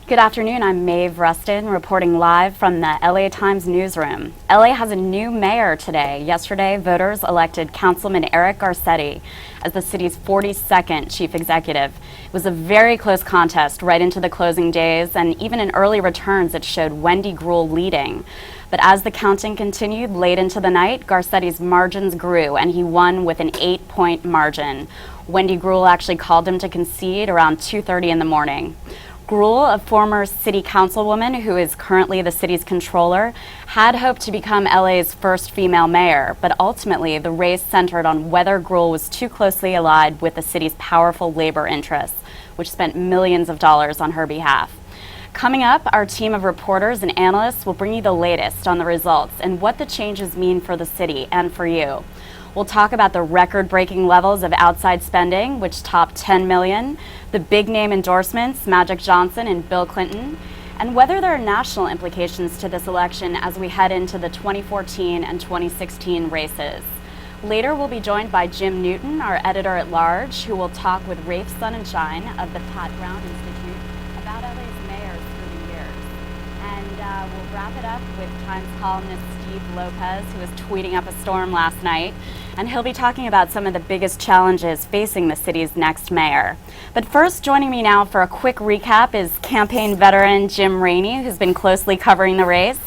Good afternoon, I'm Maeve Rustin reporting live from the LA Times newsroom. LA has a new mayor today. Yesterday, voters elected Councilman Eric Garcetti as the city's 42nd chief executive. It was a very close contest right into the closing days, and even in early returns it showed Wendy Gruhl leading. But as the counting continued late into the night, Garcetti's margins grew and he won with an 8-point margin. Wendy Gruhl actually called him to concede around 2:30 in the morning. Gruhl, a former city councilwoman who is currently the city's controller, had hoped to become LA's first female mayor, but ultimately the race centered on whether Gruhl was too closely allied with the city's powerful labor interests, which spent millions of dollars on her behalf. Coming up, our team of reporters and analysts will bring you the latest on the results and what the changes mean for the city and for you. We'll talk about the record-breaking levels of outside spending, which topped $10 million, the big-name endorsements, Magic Johnson and Bill Clinton, and whether there are national implications to this election as we head into the 2014 and 2016 races. Later, we'll be joined by Jim Newton, our editor-at-large, who will talk with Rafe Sonnenschein of the Pat Brown Institute about LA's mayors through the years. And we'll wrap it up with Times columnist Steve Lopez, who was tweeting up a storm last night, and he'll be talking about some of the biggest challenges facing the city's next mayor. But first, joining me now for a quick recap is campaign veteran Jim Rainey, who's been closely covering the race.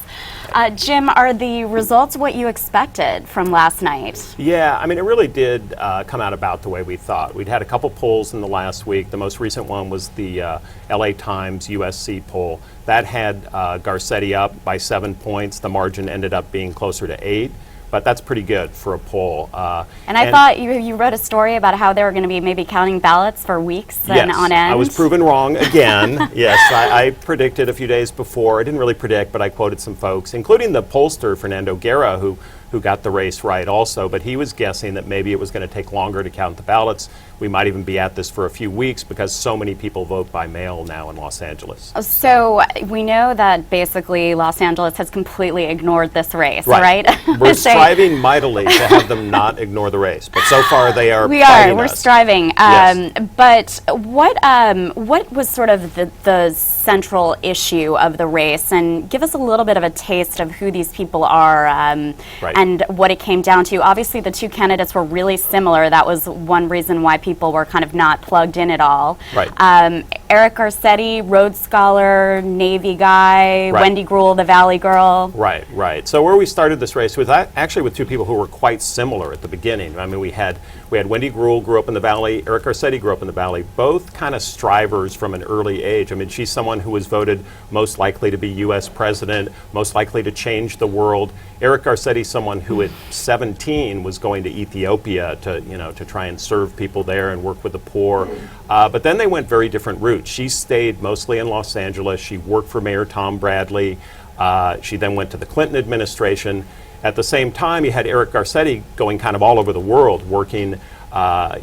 Jim, are the results what you expected from last night? Yeah, I mean, it really did come out about the way we thought. We'd had a couple polls in the last week. The most recent one was the LA Times USC poll. That had Garcetti up by 7 points. The margin ended up being closer to 8. But that's pretty good for a poll. And I thought you wrote a story about how they were going to be maybe counting ballots for weeks and on end. I was proven wrong again. Yes, I predicted a few days before. I didn't really predict, but I quoted some folks, including the pollster Fernando Guerra, who got the race right also. But he was guessing that maybe it was going to take longer to count the ballots. We might even be at this for a few weeks because so many people vote by mail now in Los Angeles. So we know that basically Los Angeles has completely ignored this race, right? We're striving mightily to have them not ignore the race, but so far they are. We're striving. Yes. But what was sort of the central issue of the race? And give us a little bit of a taste of who these people are and what it came down to. Obviously, the two candidates were really similar. That was one reason why people were kind of not plugged in at all. Right. Eric Garcetti, Rhodes Scholar, Navy guy, Wendy Gruhl, the Valley girl. Right. So where we started this race was actually with two people who were quite similar at the beginning. I mean, we had Wendy Gruhl, grew up in the Valley. Eric Garcetti grew up in the Valley. Both kind of strivers from an early age. I mean, she's someone who was voted most likely to be U.S. president, most likely to change the world. Eric Garcetti, someone who at 17 was going to Ethiopia to try and serve people there and work with the poor. But then they went very different routes. She stayed mostly in Los Angeles. She worked for Mayor Tom Bradley. She then went to the Clinton administration. At the same time, you had Eric Garcetti going kind of all over the world, working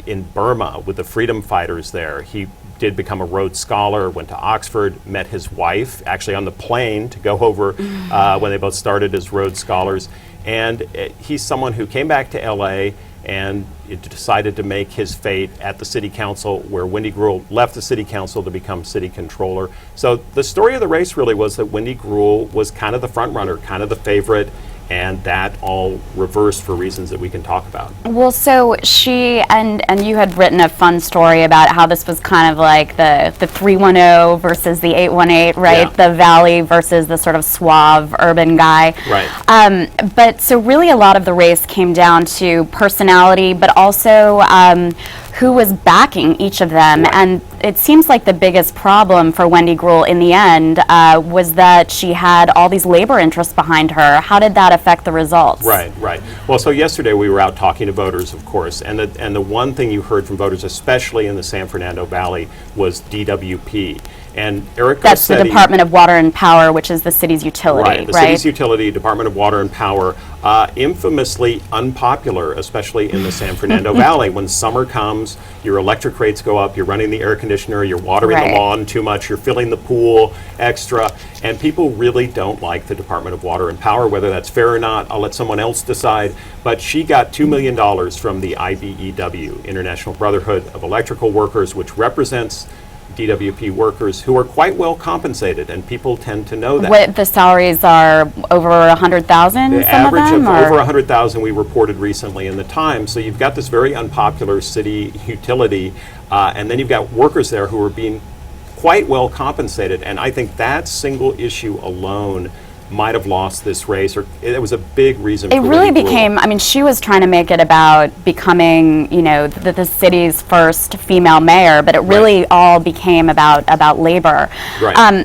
in Burma with the freedom fighters there. He did become a Rhodes Scholar, went to Oxford, met his wife actually on the plane to go over when they both started as Rhodes Scholars. And he's someone who came back to LA and decided to make his fate at the city council, where Wendy Gruhl left the city council to become city controller. So the story of the race really was that Wendy Gruhl was kind of the front runner, kind of the favorite, and that all reversed for reasons that we can talk about. Well, so she, and you had written a fun story about how this was kind of like the 310 versus the 818, right? Yeah. The Valley versus the sort of suave urban guy. Right. But so really a lot of the race came down to personality, but also who was backing each of them. Right. And it seems like the biggest problem for Wendy Gruhl in the end was that she had all these labor interests behind her. How did that affect the results? Right. Well, so yesterday we were out talking to voters, of course, and the one thing you heard from voters, especially in the San Fernando Valley, was DWP. And Eric Garcetti, that's the Department of Water and Power, which is the city's utility, right? The city's utility, Department of Water and Power, infamously unpopular, especially in the San Fernando Valley. When summer comes, your electric rates go up, you're running the air conditioner, you're watering the lawn too much, you're filling the pool extra, and people really don't like the Department of Water and Power. Whether that's fair or not, I'll let someone else decide. But she got $2 million from the IBEW, International Brotherhood of Electrical Workers, which represents DWP workers who are quite well compensated, and people tend to know that. What the salaries are over 100,000, The some of average them? of or? over 100,000 we reported recently in the Times. So you've got this very unpopular city utility, and then you've got workers there who are being quite well compensated. And I think that single issue alone might have lost this race, or it was a big reason It for really Wendy Greuel. became, I mean, she was trying to make it about becoming, you know, the city's first female mayor, but it really all became about labor. Right.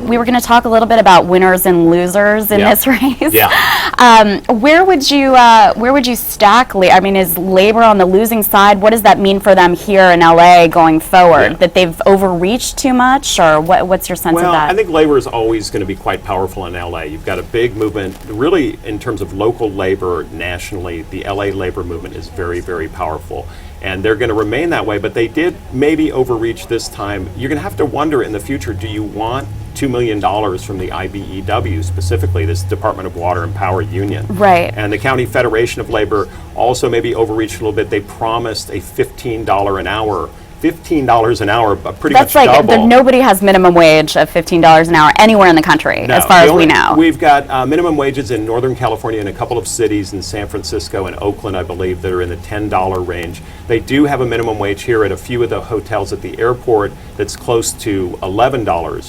We were going to talk a little bit about winners and losers in Yeah. this race. Yeah. Where would you stack? I mean, is labor on the losing side? What does that mean for them here in LA going forward? Yeah. That they've overreached too much, or what's your sense of Well, that? I think labor is always going to be quite powerful in LA. You've got a big movement, really, in terms of local labor nationally. The LA labor movement is very, very powerful, and they're going to remain that way. But they did maybe overreach this time. You're going to have to wonder in the future: do you want $2 million from the IBEW, specifically this Department of Water and Power union? Right. And the County Federation of Labor also maybe overreached a little bit. They promised a $15 an hour. $15 an hour, pretty That's much like double. nobody has minimum wage of $15 an hour anywhere in the country, No, as far the as we only- know. We've got minimum wages in Northern California and a couple of cities in San Francisco and Oakland, I believe, that are in the $10 range. They do have a minimum wage here at a few of the hotels at the airport that's close to $11,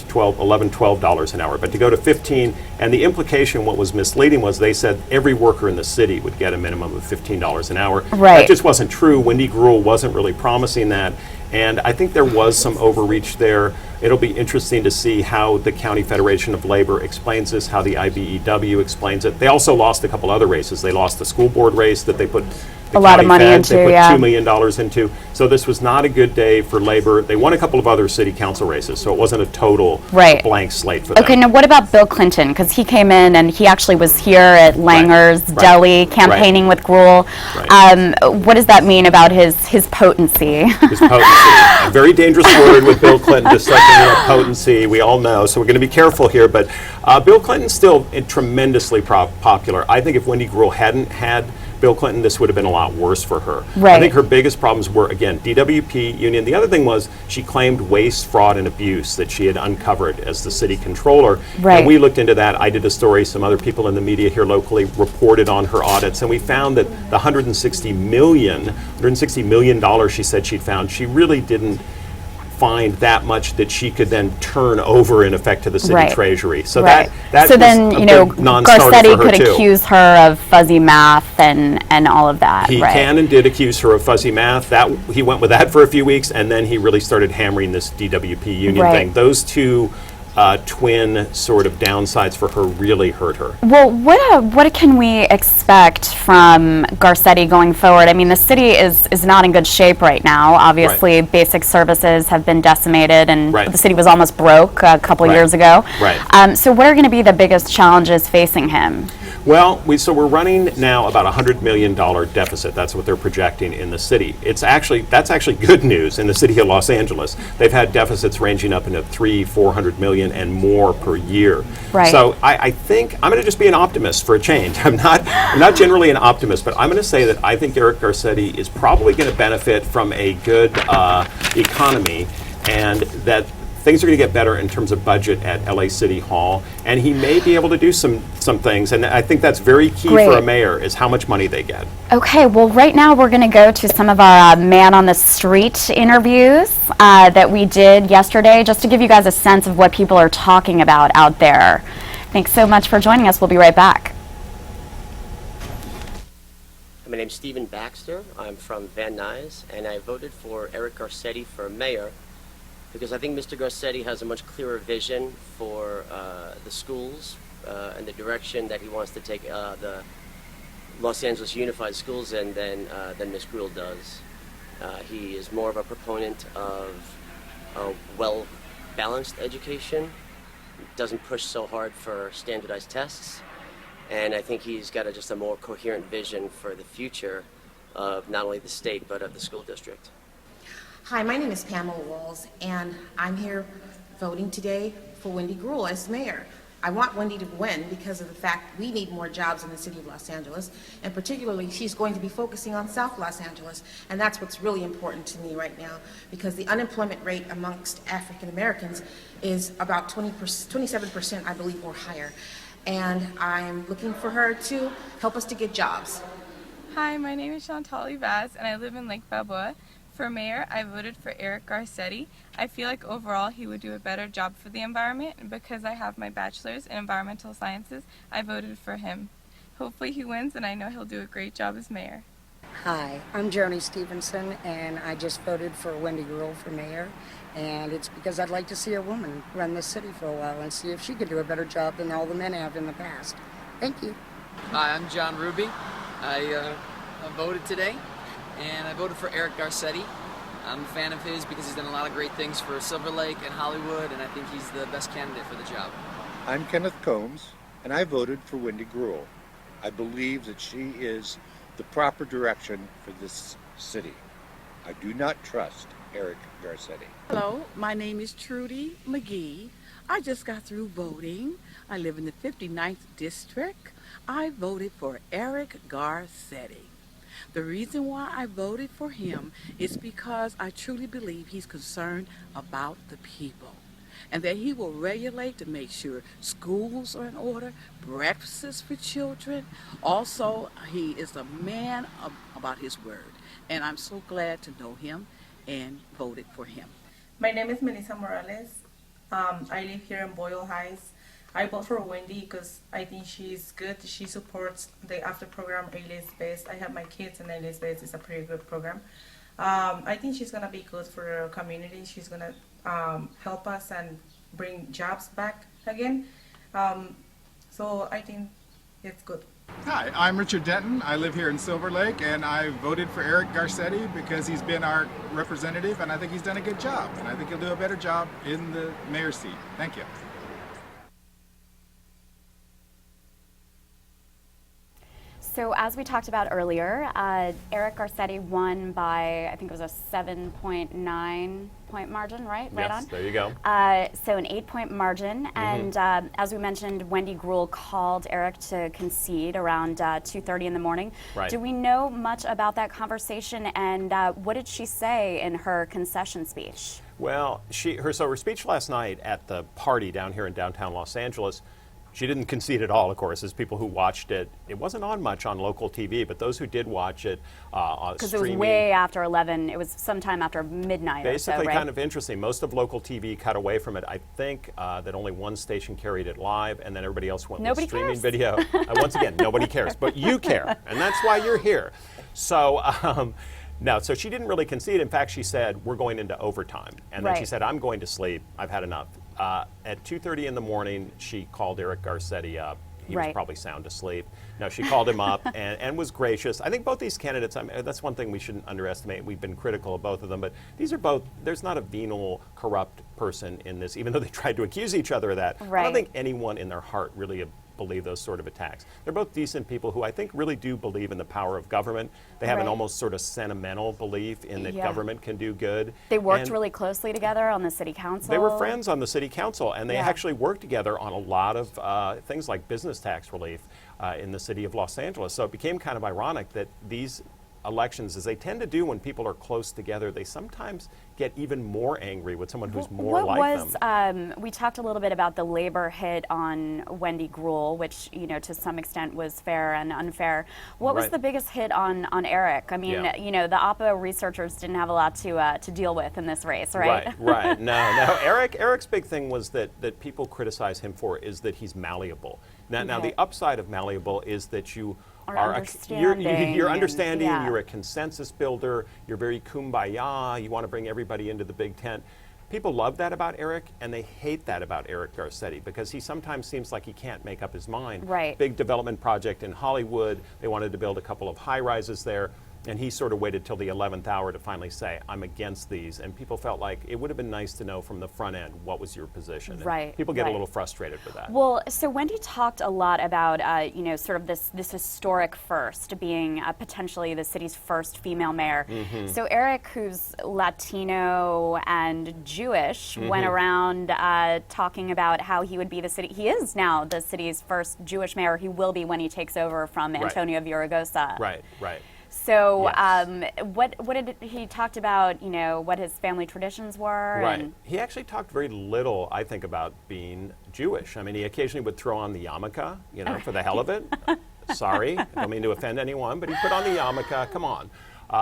$12 an hour. But to go to 15, and the implication, what was misleading was they said every worker in the city would get a minimum of $15 an hour. Right. That just wasn't true. Wendy Greuel wasn't really promising that. And I think there was some overreach there. It'll be interesting to see how the County Federation of Labor explains this, how the IBEW explains it. They also lost a couple other races. They lost the school board race that they put A lot of money into, They put yeah. $2 million into. So this was not a good day for labor. They won a couple of other city council races, so it wasn't a total Right. blank slate for them. Okay, now what about Bill Clinton? Because he came in and he actually was here at Langer's Right. Deli campaigning with Greuel. Right. What does that mean about his potency? His potency. A very dangerous word with Bill Clinton, just like potency, we all know. So we're going to be careful here. But Bill Clinton's still tremendously popular. I think if Wendy Greuel hadn't had Bill Clinton, this would have been a lot worse for her. Right. I think her biggest problems were, again, DWP union. The other thing was she claimed waste, fraud, and abuse that she had uncovered as the city controller. Right. And we looked into that. I did a story. Some other people in the media here locally reported on her audits, and we found that the $160 million she said she'd found, she really didn't find that much that she could then turn over in effect to the city Right. treasury. So Right. that So was then, a you know, big non-starter Garcetti for her could too. accuse her of fuzzy math and all of that, He right? can and did accuse her of fuzzy math. That he went with that for a few weeks, and then he really started hammering this DWP union Right. thing. Those two twin sort of downsides for her really hurt her. Well, what can we expect from Garcetti going forward? I mean, the city is not in good shape right now. Obviously, basic services have been decimated, and Right. the city was almost broke a couple Right. years ago. Right. So what are going to be the biggest challenges facing him? Well, we're running now about $100 million deficit. That's what they're projecting in the city. That's actually good news in the city of Los Angeles. They've had deficits ranging up into $300-400 million and more per year. Right. So I think I'm going to just be an optimist for a change. I'm not generally an optimist, but I'm going to say that I think Eric Garcetti is probably going to benefit from a good economy, and that things are going to get better in terms of budget at LA City Hall, and he may be able to do some things, and I think that's very key for a Great. mayor, is how much money they get. Okay, well, right now we're going to go to some of our man on the street interviews that we did yesterday, just to give you guys a sense of what people are talking about out there. Thanks so much for joining us. We'll be right back. My name's Stephen Baxter. I'm from Van Nuys, and I voted for Eric Garcetti for mayor because I think Mr. Garcetti has a much clearer vision for the schools and the direction that he wants to take the Los Angeles Unified Schools in than Ms. Greuel does. He is more of a proponent of a well-balanced education, doesn't push so hard for standardized tests, and I think he's got just a more coherent vision for the future of not only the state but of the school district. Hi, my name is Pamela Walls, and I'm here voting today for Wendy Greuel as mayor. I want Wendy to win because of the fact we need more jobs in the city of Los Angeles, and particularly she's going to be focusing on South Los Angeles, and that's what's really important to me right now, because the unemployment rate amongst African Americans is about 27%, I believe, or higher. And I'm looking for her to help us to get jobs. Hi, my name is Chantali Vaz, and I live in Lake Balboa. For mayor, I voted for Eric Garcetti. I feel like overall he would do a better job for the environment, and because I have my bachelor's in environmental sciences, I voted for him. Hopefully he wins, and I know he'll do a great job as mayor. Hi, I'm Joni Stevenson, and I just voted for Wendy Gruhl for mayor. And it's because I'd like to see a woman run the city for a while and see if she could do a better job than all the men have in the past. Thank you. Hi, I'm John Ruby. I voted today, and I voted for Eric Garcetti. I'm a fan of his because he's done a lot of great things for Silver Lake and Hollywood, and I think he's the best candidate for the job. I'm Kenneth Combs, and I voted for Wendy Gruhl. I believe that she is the proper direction for this city. I do not trust Eric Garcetti. Hello, my name is Trudy McGee. I just got through voting. I live in the 59th district. I voted for Eric Garcetti. The reason why I voted for him is because I truly believe he's concerned about the people, and that he will regulate to make sure schools are in order, breakfasts for children. Also, he is a man about his word, and I'm so glad to know him and voted for him. My name is Melissa Morales. I live here in Boyle Heights. I vote for Wendy because I think she's good. She supports the after program A-List Best. I have my kids, and A-List Best is a pretty good program. I think she's gonna be good for our community. She's gonna help us and bring jobs back again. So I think it's good. Hi, I'm Richard Denton. I live here in Silver Lake, and I voted for Eric Garcetti because he's been our representative, and I think he's done a good job, and I think he'll do a better job in the mayor's seat. Thank you. So as we talked about earlier, Eric Garcetti won by, I think it was a 7.9 point margin, right? Right Yes, on? there you go. So an 8-point margin. And as we mentioned, Wendy Gruhl called Eric to concede around 2:30 in the morning. Right. Do we know much about that conversation, and what did she say in her concession speech? Well, her speech last night at the party down here in downtown Los Angeles, she didn't concede at all, of course, as people who watched it. It wasn't on much on local TV, but those who did watch it on Because it streaming. was way after 11. It was sometime after midnight or so, Basically, right? kind of interesting. Most of local TV cut away from it. I think that only one station carried it live, and then everybody else went Nobody with streaming cares. video. Once again, nobody cares, but you care, and that's why you're here. So. No, so she didn't really concede. In fact, she said, we're going into overtime. And then she Right. said, I'm going to sleep. I've had enough. At 2:30 in the morning, she called Eric Garcetti up. He was Right. probably sound asleep. No, she called him up and was gracious. I think both these candidates, that's one thing we shouldn't underestimate. We've been critical of both of them, but these are both, there's not a venal, corrupt person in this, even though they tried to accuse each other of that. I Right. don't think anyone in their heart really believe those sort of attacks. They're both decent people who I think really do believe in the power of government. They have an Right. almost sort of sentimental belief in that Yeah. government can do good. They worked And really closely together on the city council. they were friends on the city council, and they Yeah. actually worked together on a lot of things like business tax relief in the city of Los Angeles. So it became kind of ironic that these elections, as they tend to do when people are close together, they sometimes get even more angry with someone who's more What like was, them. we talked a little bit about the labor hit on Wendy Gruhl, which, you know, to some extent was fair and unfair. What was Right. the biggest hit on Eric? I mean, Yeah. you know, the Oppo researchers didn't have a lot to deal with in this race, right? Right. No. Eric's big thing was that people criticize him for is that he's malleable. Now Okay. the upside of malleable is that you Are you're understanding understanding, and- yeah. you're a consensus builder, you're very kumbaya, you want to bring everybody into the big tent. People love that about Eric, and they hate that about Eric Garcetti because he sometimes seems like he can't make up his mind. Right. Big development project in Hollywood. They wanted to build a couple of high rises there. And he sort of waited till the 11th hour to finally say, I'm against these. And people felt like it would have been nice to know from the front end what was your position. And Right, people get right. a little frustrated with that. Well, so Wendy talked a lot about, sort of this historic first, being potentially the city's first female mayor. Mm-hmm. So Eric, who's Latino and Jewish, Mm-hmm. went around talking about how he would be he is now the city's first Jewish mayor. He will be when he takes over from Antonio Villaraigosa. Right. So, Yes. what did he talked about? What his family traditions were. Right. And He actually talked very little, I think, about being Jewish. I mean, he occasionally would throw on the yarmulke, for the hell of it. Sorry, I don't mean to offend anyone, but he put on the yarmulke. Come on.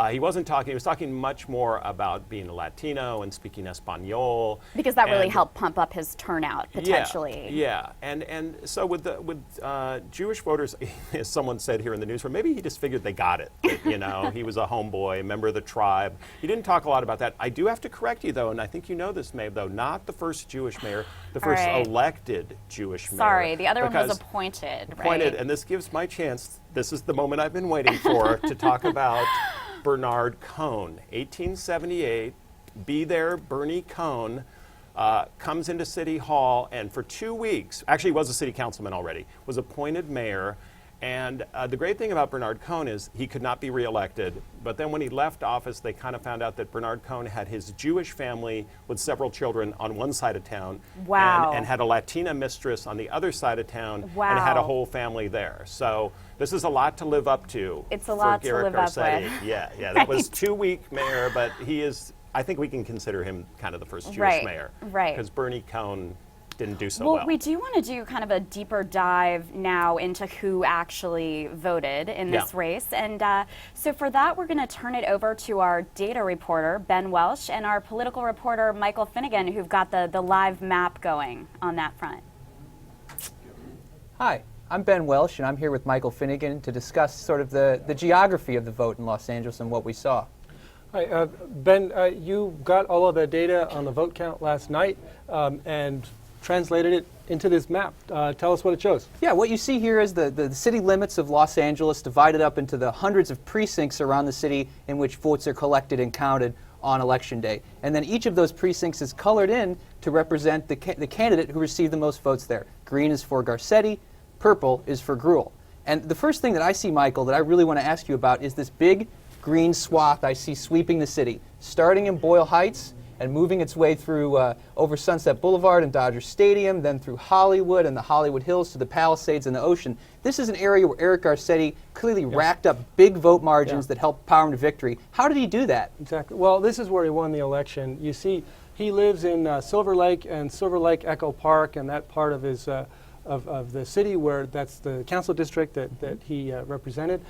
He was talking much more about being a Latino and speaking Espanol. because that really and- helped pump up his turnout potentially. Yeah. And so with Jewish voters, as someone said here in the newsroom, maybe he just figured they got it. That, he was a homeboy, a member of the tribe. He didn't talk a lot about that. I do have to correct you, though, and I think you know this, Maeve, though, not the first Jewish mayor, the All first right. elected Jewish mayor. Sorry, the other one was because- appointed, right? Appointed, and this gives my chance, this is the moment I've been waiting for, to talk about Bernard Cohn. 1878, be there, Bernie Cohn, comes into City Hall, and for 2 weeks, actually he was a city councilman already, was appointed mayor. And the great thing about Bernard Cohn is he could not be reelected. But then when he left office, they kind of found out that Bernard Cohn had his Jewish family with several children on one side of town. Wow. And had a Latina mistress on the other side of town. Wow. And had a whole family there. So this is a lot to live up to. It's a for lot to Garrett live up Garcetti. with. Yeah. That was 2 week mayor, but he is, I think we can consider him kind of the first Jewish Right, mayor. right. Because Bernie Cohn didn't do so Well, well. we do want to do kind of a deeper dive now into who actually voted in this Yeah. race. And so for that, we're going to turn it over to our data reporter, Ben Welsh, and our political reporter, Michael Finnegan, who've got the live map going on that front. Hi, I'm Ben Welsh, and I'm here with Michael Finnegan to discuss sort of the geography of the vote in Los Angeles and what we saw. Hi, Ben, you got all of the data on the vote count last night and translated it into this map. Tell us what it shows. Yeah, what you see here is the city limits of Los Angeles divided up into the hundreds of precincts around the city in which votes are collected and counted on Election Day. And then each of those precincts is colored in to represent the candidate who received the most votes there. Green is for Garcetti, purple is for Gruhl. And the first thing that I see, Michael, that I really want to ask you about is this big green swath I see sweeping the city, starting in Boyle Heights and moving its way through over Sunset Boulevard and Dodger Stadium, then through Hollywood and the Hollywood Hills to the Palisades and the Ocean. This is an area where Eric Garcetti clearly racked up big vote margins that helped power him to victory. How did he do that? Exactly. Well, this is where he won the election. You see, he lives in Silver Lake and Silver Lake Echo Park, and that part of his of the city where that's the council district that he represented.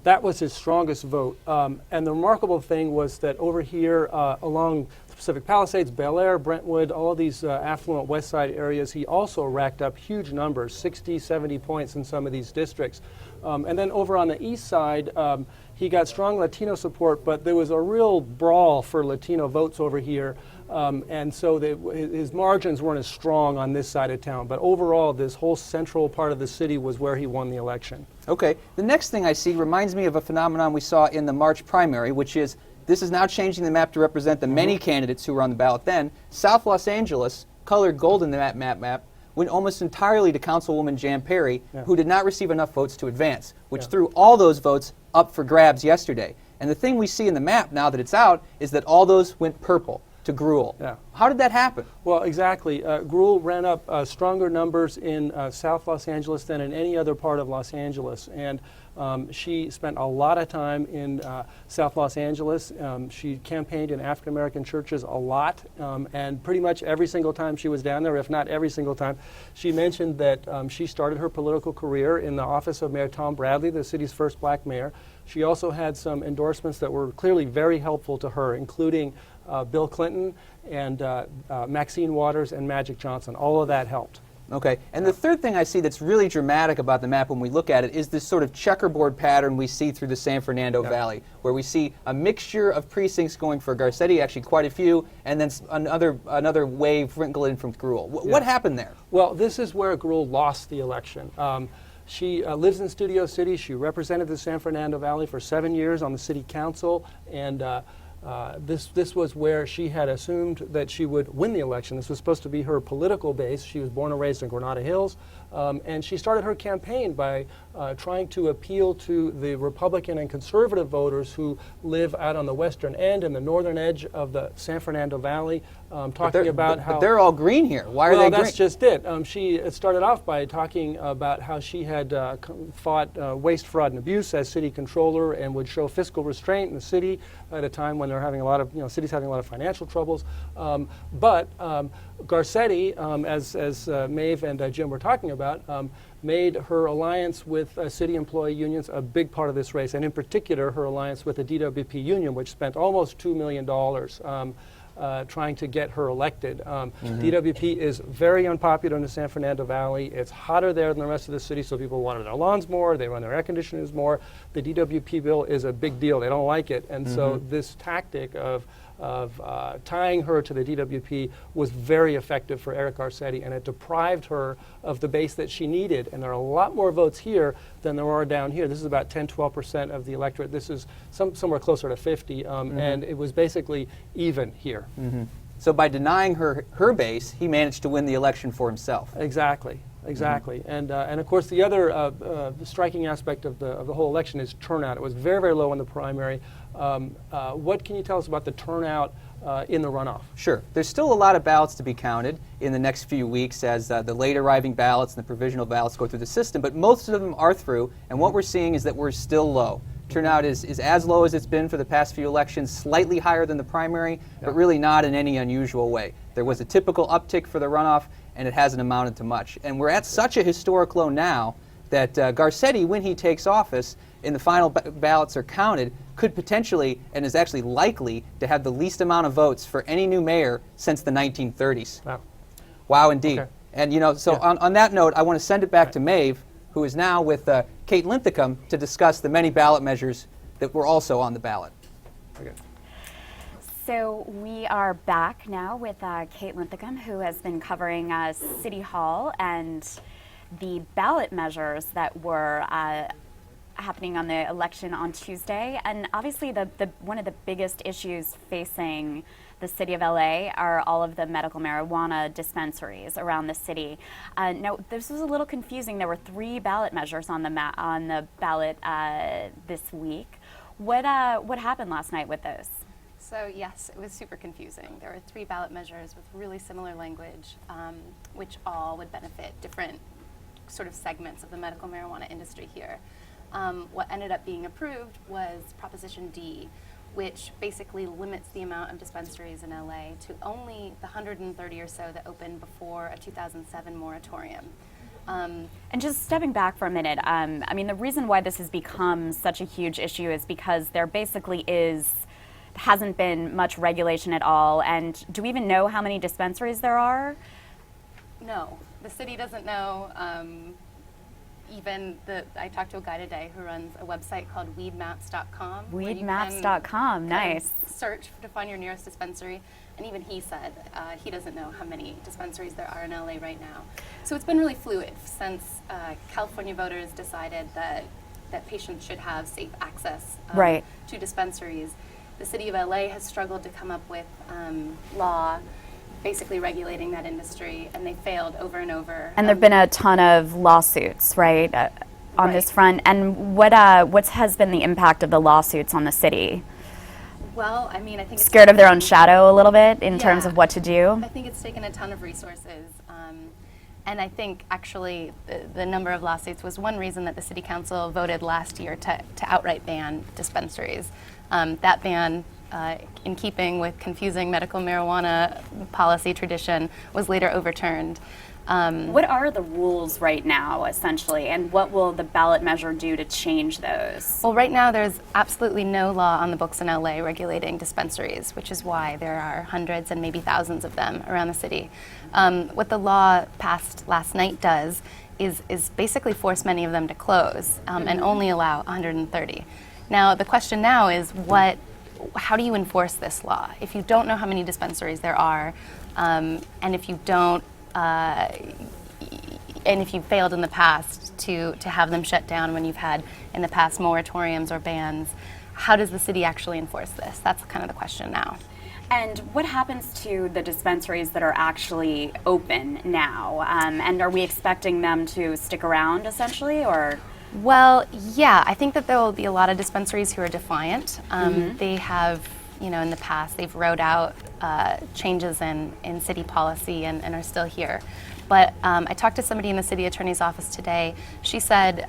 That was his strongest vote. And the remarkable thing was that over here along the Pacific Palisades, Bel Air, Brentwood, all of these affluent west side areas, he also racked up huge numbers, 60, 70 points in some of these districts. And then over on the east side, he got strong Latino support, but there was a real brawl for Latino votes over here. And so his margins weren't as strong on this side of town. But overall, this whole central part of the city was where he won the election. Okay. The next thing I see reminds me of a phenomenon we saw in the March primary, which is this is now changing the map to represent the many candidates who were on the ballot then. South Los Angeles, colored gold in the map, went almost entirely to Councilwoman Jan Perry, who did not receive enough votes to advance, which threw all those votes up for grabs yesterday. And the thing we see in the map now that it's out is that all those went purple to Gruhl. Yeah. How did that happen? Well, exactly. Gruhl ran up stronger numbers in South Los Angeles than in any other part of Los Angeles. And she spent a lot of time in South Los Angeles. She campaigned in African American churches a lot. And pretty much every single time she was down there, if not every single time, she mentioned that she started her political career in the office of Mayor Tom Bradley, the city's first black mayor. She also had some endorsements that were clearly very helpful to her, including Bill Clinton and Maxine Waters and Magic Johnson. All of that helped. Okay, and the third thing I see that's really dramatic about the map when we look at it is this sort of checkerboard pattern we see through the San Fernando Valley, where we see a mixture of precincts going for Garcetti, actually quite a few, and then another wave wrinkled in from Gruhl. What happened there? Well, this is where Gruhl lost the election. She lives in Studio City. She represented the San Fernando Valley for 7 years on the city council, and this was where she had assumed that she would win the election. This was supposed to be her political base. She was born and raised in Granada Hills, and she started her campaign by trying to appeal to the Republican and conservative voters who live out on the western end and the northern edge of the San Fernando Valley, talking about how... But they're all green here. Why are well, they green? that's just it. She started off by talking about how she had fought waste, fraud, and abuse as city controller and would show fiscal restraint in the city at a time when they're having a lot of, cities having a lot of financial troubles. But Garcetti, as Maeve and Jim were talking about, made her alliance with city employee unions a big part of this race, and in particular her alliance with the DWP union, which spent almost $2 million trying to get her elected. DWP is very unpopular in the San Fernando Valley. It's hotter there than the rest of the city, so people water their lawns more, they run their air conditioners more. The DWP bill is a big deal. They don't like it, and so this tactic of tying her to the DWP was very effective for Eric Garcetti, and it deprived her of the base that she needed. And there are a lot more votes here than there are down here. This is about 10-12% of the electorate. This is somewhere closer to 50, and it was basically even here. So by denying her base, he managed to win the election for himself. Exactly. And of course the other striking aspect of the whole election is turnout. It was very, very low in the primary. What can you tell us about the turnout in the runoff? Sure. There's still a lot of ballots to be counted in the next few weeks as the late arriving ballots and the provisional ballots go through the system, but most of them are through, and what we're seeing is that we're still low. Turnout is as low as it's been for the past few elections, slightly higher than the primary, but really not in any unusual way. There was a typical uptick for the runoff, and it hasn't amounted to much. And we're at such a historic low now that Garcetti, when he takes office and the final ballots are counted, could potentially, and is actually likely, to have the least amount of votes for any new mayor since the 1930s. Wow. Wow, indeed. Okay. And on that note, I want to send it back to Maeve, who is now with Kate Linthicum to discuss the many ballot measures that were also on the ballot. Okay. So we are back now with Kate Linthicum, who has been covering City Hall and the ballot measures that were happening on the election on Tuesday. And obviously one of the biggest issues facing the city of LA are all of the medical marijuana dispensaries around the city. Now, this was a little confusing. There were 3 ballot measures on the ballot this week. What happened last night with those? So yes, it was super confusing. There were 3 ballot measures with really similar language, which all would benefit different sort of segments of the medical marijuana industry here. What ended up being approved was Proposition D, which basically limits the amount of dispensaries in LA to only the 130 or so that opened before a 2007 moratorium. And just stepping back for a minute, I mean, the reason why this has become such a huge issue is because there basically hasn't been much regulation at all. And do we even know how many dispensaries there are? No, the city doesn't know. I talked to a guy today who runs a website called weedmaps.com. Weedmaps.com, nice. Search to find your nearest dispensary, and even he said he doesn't know how many dispensaries there are in LA right now. So it's been really fluid since California voters decided that patients should have safe access to dispensaries. The city of LA has struggled to come up with law basically regulating that industry, and they failed over and over. And there have been a ton of lawsuits, right, on this front. And what has been the impact of the lawsuits on the city? Well, I mean, I think it's scared of their own shadow a little bit in terms of what to do. I think it's taken a ton of resources. And I think actually the number of lawsuits was one reason that the city council voted last year to outright ban dispensaries. That ban, in keeping with confusing medical marijuana policy tradition, was later overturned. What are the rules right now, essentially, and what will the ballot measure do to change those? Well, right now there's absolutely no law on the books in LA regulating dispensaries, which is why there are hundreds and maybe thousands of them around the city. What the law passed last night does is basically force many of them to close and only allow 130. Now, the question now is how do you enforce this law? If you don't know how many dispensaries there are, and if you don't, and if you failed in the past to have them shut down when you've had in the past moratoriums or bans. How does the city actually enforce this? That's kind of the question now. And what happens to the dispensaries that are actually open now? And are we expecting them to stick around essentially, or? Well, yeah, I think that there will be a lot of dispensaries who are defiant. They have, in the past, they've wrote out changes in city policy and are still here. But I talked to somebody in the city attorney's office today. She said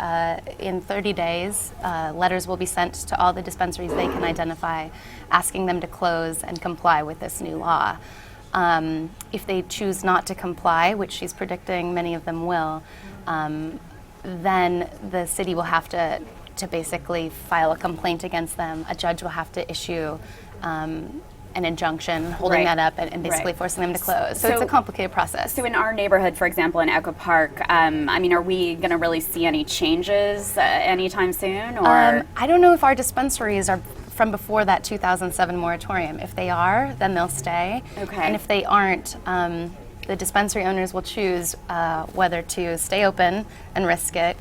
in 30 days, letters will be sent to all the dispensaries they can identify, asking them to close and comply with this new law. If they choose not to comply, which she's predicting many of them will, then the city will have to basically file a complaint against them. A judge will have to issue an injunction holding that up and basically forcing them to close. So it's a complicated process. So in our neighborhood, for example, in Echo Park, are we going to really see any changes anytime soon? Or I don't know if our dispensaries are from before that 2007 moratorium. If they are, then they'll stay. Okay. And if they aren't, the dispensary owners will choose whether to stay open and risk it,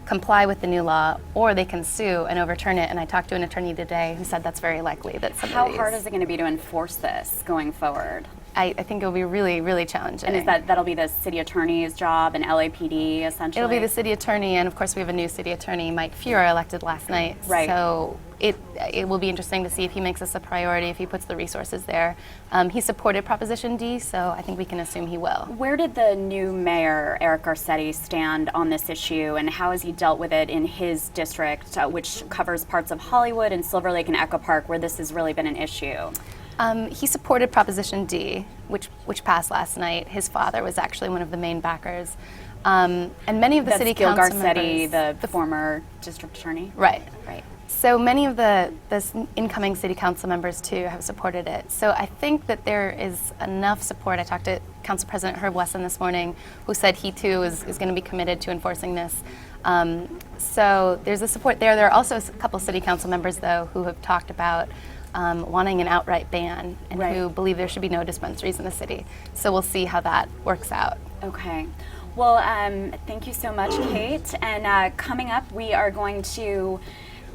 comply with the new law, or they can sue and overturn it. And I talked to an attorney today who said that's very likely that some How of these. hard is it going to be to enforce this going forward? I think it'll be really, really challenging. And is that'll be the city attorney's job and LAPD essentially? It'll be the city attorney, and of course we have a new city attorney, Mike Fuhrer, elected last night. Right. So it will be interesting to see if he makes this a priority, if he puts the resources there. He supported Proposition D, so I think we can assume he will. Where did the new mayor, Eric Garcetti, stand on this issue, and how has he dealt with it in his district, which covers parts of Hollywood and Silver Lake and Echo Park, where this has really been an issue? He supported Proposition D, which passed last night. His father was actually one of the main backers. And many of the city Gil council Garcetti, members, the former district attorney? Right. So many of the incoming city council members, too, have supported it. So I think that there is enough support. I talked to Council President Herb Wesson this morning, who said he, too, is going to be committed to enforcing this. So there's a support there. There are also a couple city council members, though, who have talked about wanting an outright ban and who believe there should be no dispensaries in the city. So we'll see how that works out. Okay. Well, thank you so much, Kate. And coming up, we are going to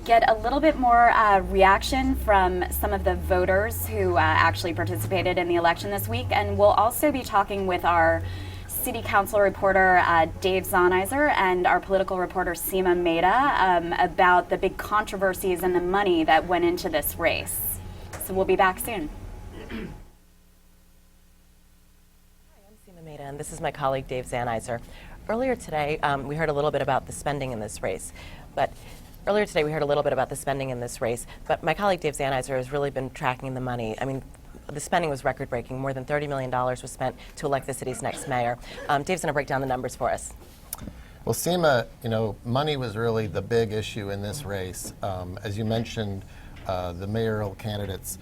get a little bit more reaction from some of the voters who actually participated in the election this week. And we'll also be talking with our City Council reporter Dave Zahnizer and our political reporter Seema Mehta about the big controversies and the money that went into this race. So we'll be back soon. And this is my colleague Dave Zahnizer. Earlier today, we heard a little bit about the spending in this race, but my colleague Dave Zahnizer has really been tracking the money. I mean, the spending was record-breaking. More than $30 million was spent to elect the city's next mayor. Dave's going to break down the numbers for us. Well, Seema, money was really the big issue in this race. As you mentioned, the mayoral candidates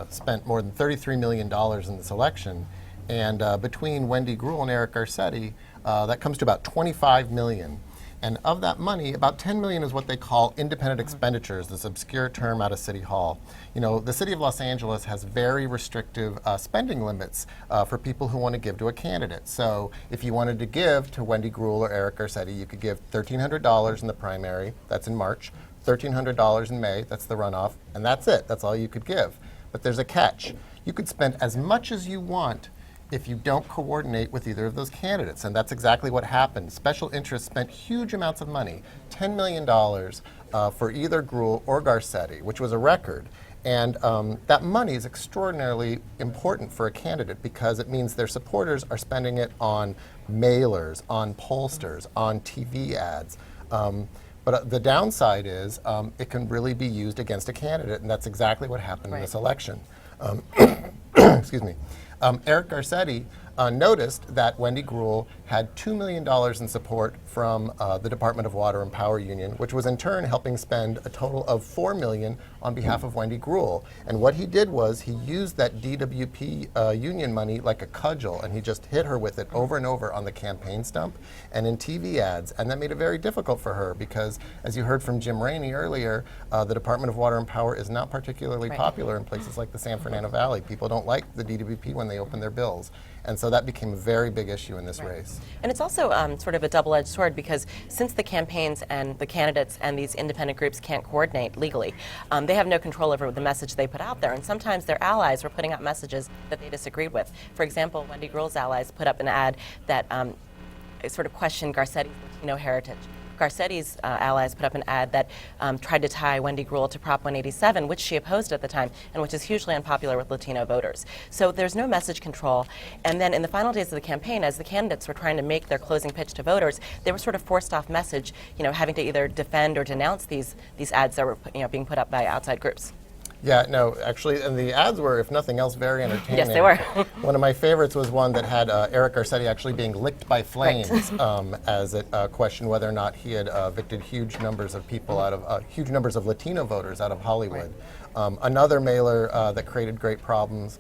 spent more than $33 million in this election. And between Wendy Gruhl and Eric Garcetti, that comes to about $25 million. And of that money, about $10 million is what they call independent expenditures, this obscure term out of City Hall. The city of Los Angeles has very restrictive spending limits for people who want to give to a candidate. So if you wanted to give to Wendy Gruhl or Eric Garcetti, you could give $1,300 in the primary, that's in March, $1,300 in May, that's the runoff, and that's it, that's all you could give. But there's a catch. You could spend as much as you want if you don't coordinate with either of those candidates. And that's exactly what happened. Special interests spent huge amounts of money, $10 million for either Gruhl or Garcetti, which was a record. And that money is extraordinarily important for a candidate because it means their supporters are spending it on mailers, on pollsters, on TV ads. But the downside is it can really be used against a candidate, and that's exactly what happened in this election. Excuse me. Eric Garcetti noticed that Wendy Gruhl had $2 million in support from the Department of Water and Power Union, which was in turn helping spend a total of $4 million on behalf of Wendy Gruhl. And what he did was he used that DWP union money like a cudgel, and he just hit her with it over and over on the campaign stump and in TV ads. And that made it very difficult for her because, as you heard from Jim Rainey earlier, the Department of Water and Power is not particularly popular in places like the San Fernando Valley. People don't like the DWP when they open their bills. And so so that became a very big issue in this race. And it's also sort of a double-edged sword because since the campaigns and the candidates and these independent groups can't coordinate legally, they have no control over the message they put out there. And sometimes their allies were putting out messages that they disagreed with. For example, Wendy Gruhl's allies put up an ad that sort of questioned Garcetti's Latino heritage. Garcetti's allies put up an ad that tried to tie Wendy Gruhl to Prop 187, which she opposed at the time, and which is hugely unpopular with Latino voters. So there's no message control. And then in the final days of the campaign, as the candidates were trying to make their closing pitch to voters, they were sort of forced off message, having to either defend or denounce these ads that were being put up by outside groups. Yeah, no, actually, and the ads were, if nothing else, very entertaining. Yes, they were. One of my favorites was one that had Eric Garcetti actually being licked by flames as it questioned whether or not he had evicted huge numbers of people out of, huge numbers of Latino voters out of Hollywood. Another mailer that created great problems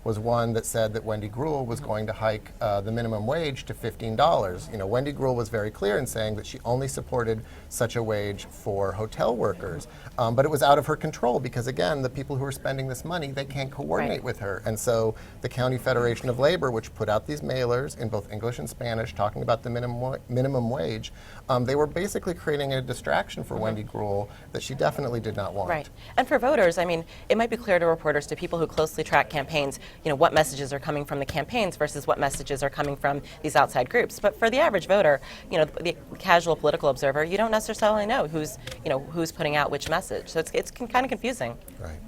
was one that said that Wendy Gruhl was going to hike the minimum wage to $15. Wendy Gruhl was very clear in saying that she only supported such a wage for hotel workers. But it was out of her control because, again, the people who are spending this money, they can't coordinate with her. And so the County Federation of Labor, which put out these mailers in both English and Spanish talking about the minimum wage, they were basically creating a distraction for Wendy Gruhl that she definitely did not want. Right. And for voters, I mean, it might be clear to reporters, to people who closely track campaigns, what messages are coming from the campaigns versus what messages are coming from these outside groups. But for the average voter, the casual political observer, you don't necessarily know who's putting out which message. So it's kind of confusing. Right.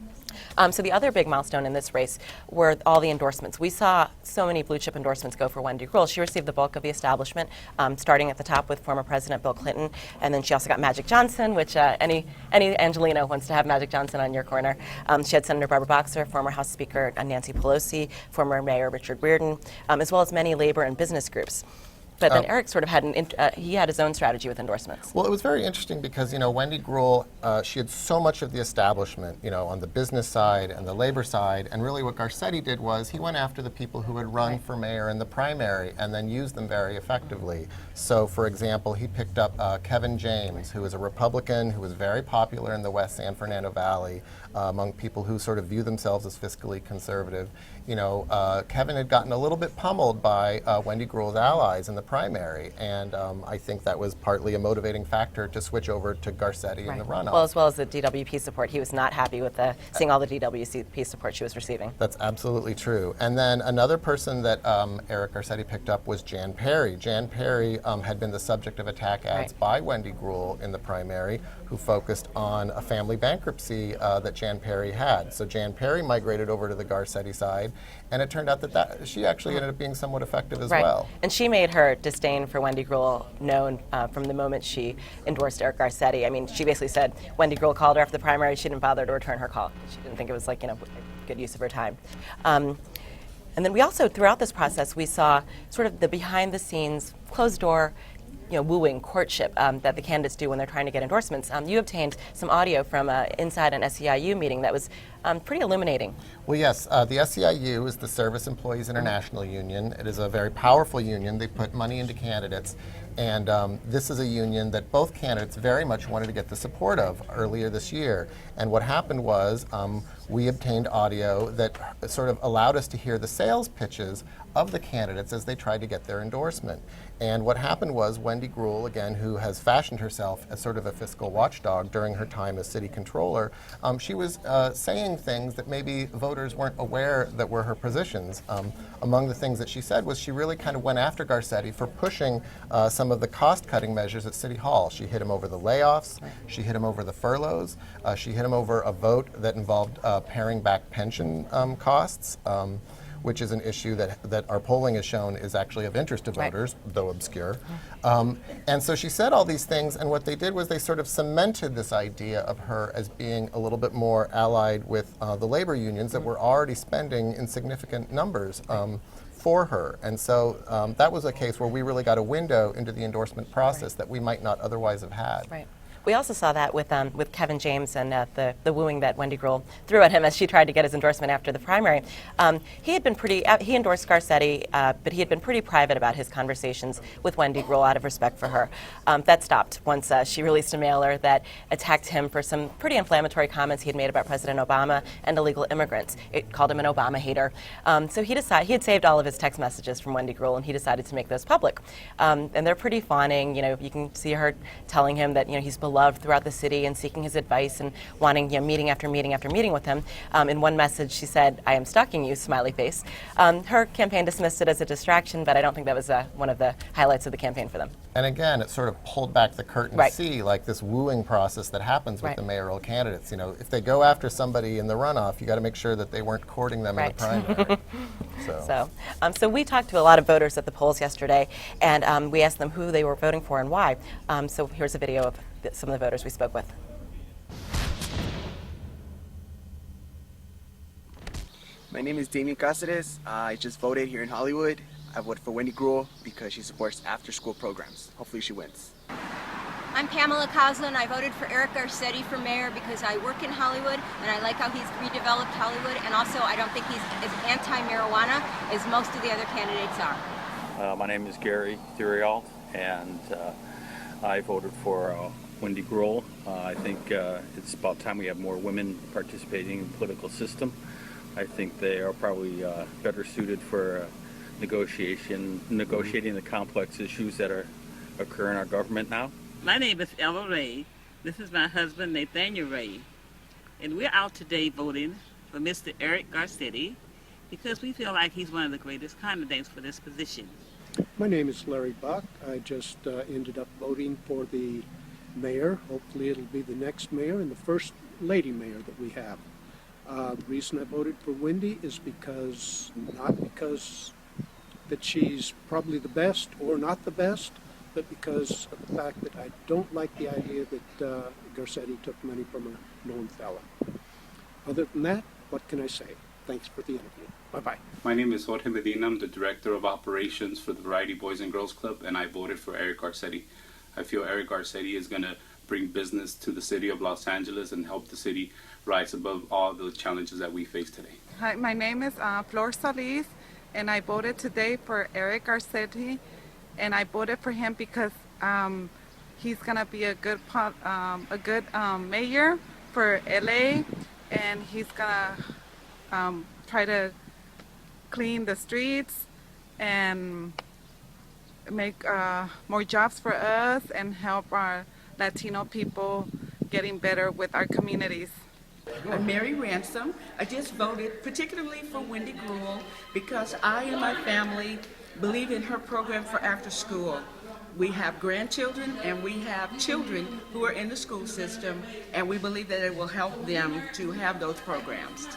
So the other big milestone in this race were all the endorsements. We saw so many blue chip endorsements go for Wendy Gruhl. She received the bulk of the establishment, starting at the top with former President Bill Clinton, and then she also got Magic Johnson, which any Angelino wants to have Magic Johnson on your corner. She had Senator Barbara Boxer, former House Speaker Nancy Pelosi, former Mayor Richard Reardon, as well as many labor and business groups. But then Eric sort of had he had his own strategy with endorsements. Well, it was very interesting because, Wendy Gruhl, she had so much of the establishment, on the business side and the labor side, and really what Garcetti did was he went after the people who had run for mayor in the primary and then used them very effectively. So, for example, he picked up Kevin James, who is a Republican who was very popular in the West San Fernando Valley among people who sort of view themselves as fiscally conservative. Kevin had gotten a little bit pummeled by Wendy Gruhl's allies in the primary, and I think that was partly a motivating factor to switch over to Garcetti in the runoff. Well, as well as the DWP support. He was not happy with seeing all the DWP support she was receiving. That's absolutely true. And then another person that Eric Garcetti picked up was Jan Perry. Jan Perry had been the subject of attack ads by Wendy Gruhl in the primary, who focused on a family bankruptcy that Jan Perry had. So Jan Perry migrated over to the Garcetti side, and it turned out that she actually ended up being somewhat effective as well. And she made her disdain for Wendy Gruhl known from the moment she endorsed Eric Garcetti. I mean, she basically said Wendy Gruhl called her after the primary, she didn't bother to return her call. She didn't think it was a good use of her time. And then we also, throughout this process, we saw sort of the behind-the-scenes, closed-door wooing, courtship that the candidates do when they're trying to get endorsements. You obtained some audio from inside an SEIU meeting that was pretty illuminating. Well, yes. The SEIU is the Service Employees International Union. It is a very powerful union. They put money into candidates. And this is a union that both candidates very much wanted to get the support of earlier this year. And what happened was we obtained audio that sort of allowed us to hear the sales pitches of the candidates as they tried to get their endorsement. And what happened was Wendy Gruhl, again, who has fashioned herself as sort of a fiscal watchdog during her time as city controller, she was saying things that maybe voters weren't aware that were her positions. Among the things that she said was she really kind of went after Garcetti for pushing some of the cost-cutting measures at City Hall. She hit him over the layoffs, she hit him over the furloughs, she hit him over a vote that involved paring back pension costs, which is an issue that our polling has shown is actually of interest to voters, though obscure. And so she said all these things, and what they did was they sort of cemented this idea of her as being a little bit more allied with the labor unions that were already spending in significant numbers for her. And so that was a case where we really got a window into the endorsement process that we might not otherwise have had. Right. We also saw that with Kevin James and the wooing that Wendy Gruhl threw at him as she tried to get his endorsement after the primary. He had been he endorsed Garcetti, but he had been pretty private about his conversations with Wendy Gruhl out of respect for her. That stopped once she released a mailer that attacked him for some pretty inflammatory comments he had made about President Obama and illegal immigrants. It called him an Obama hater. So he had saved all of his text messages from Wendy Gruhl, and he decided to make those public. And they're pretty fawning. You can see her telling him that he's beloved throughout the city and seeking his advice and wanting meeting after meeting after meeting with him. In one message, she said, "I am stalking you," smiley face. Her campaign dismissed it as a distraction, but I don't think that was one of the highlights of the campaign for them. And again, it sort of pulled back the curtain Right. to see like this wooing process that happens with the mayoral candidates. If they go after somebody in the runoff, you got to make sure that they weren't courting them in the primary. So we talked to a lot of voters at the polls yesterday, and we asked them who they were voting for and why. So here's a video of some of the voters we spoke with. My name is Damien Cáceres. I just voted here in Hollywood. I voted for Wendy Gruhl because she supports after-school programs. Hopefully she wins. I'm Pamela Coslin. I voted for Eric Garcetti for mayor because I work in Hollywood and I like how he's redeveloped Hollywood, and also I don't think he's as anti-marijuana as most of the other candidates are. My name is Gary Theriault, and I voted for Wendy Gruhl. I think it's about time we have more women participating in the political system. I think they are probably better suited for negotiating the complex issues that occur in our government now. My name is Ella Ray. This is my husband, Nathaniel Ray. And we're out today voting for Mr. Eric Garcetti because we feel like he's one of the greatest candidates for this position. My name is Larry Buck. I just ended up voting for the mayor. Hopefully it'll be the next mayor and the first lady mayor that we have. The reason I voted for Wendy is not because that she's probably the best or not the best, but because of the fact that I don't like the idea that Garcetti took money from a known fella. Other than that, what can I say? Thanks for the interview. Bye-bye. My name is Jorge Medina. I'm the Director of Operations for the Variety Boys and Girls Club, and I voted for Eric Garcetti. I feel Eric Garcetti is going to bring business to the city of Los Angeles and help the city rise above all the challenges that we face today. Hi, my name is Flor Solis, and I voted today for Eric Garcetti, and I voted for him because he's gonna be a good mayor for LA, and he's gonna try to clean the streets and make more jobs for us and help our Latino people getting better with our communities. I'm Mary Ransom. I just voted particularly for Wendy Gruhl because I and my family believe in her program for after school. We have grandchildren and we have children who are in the school system, and we believe that it will help them to have those programs.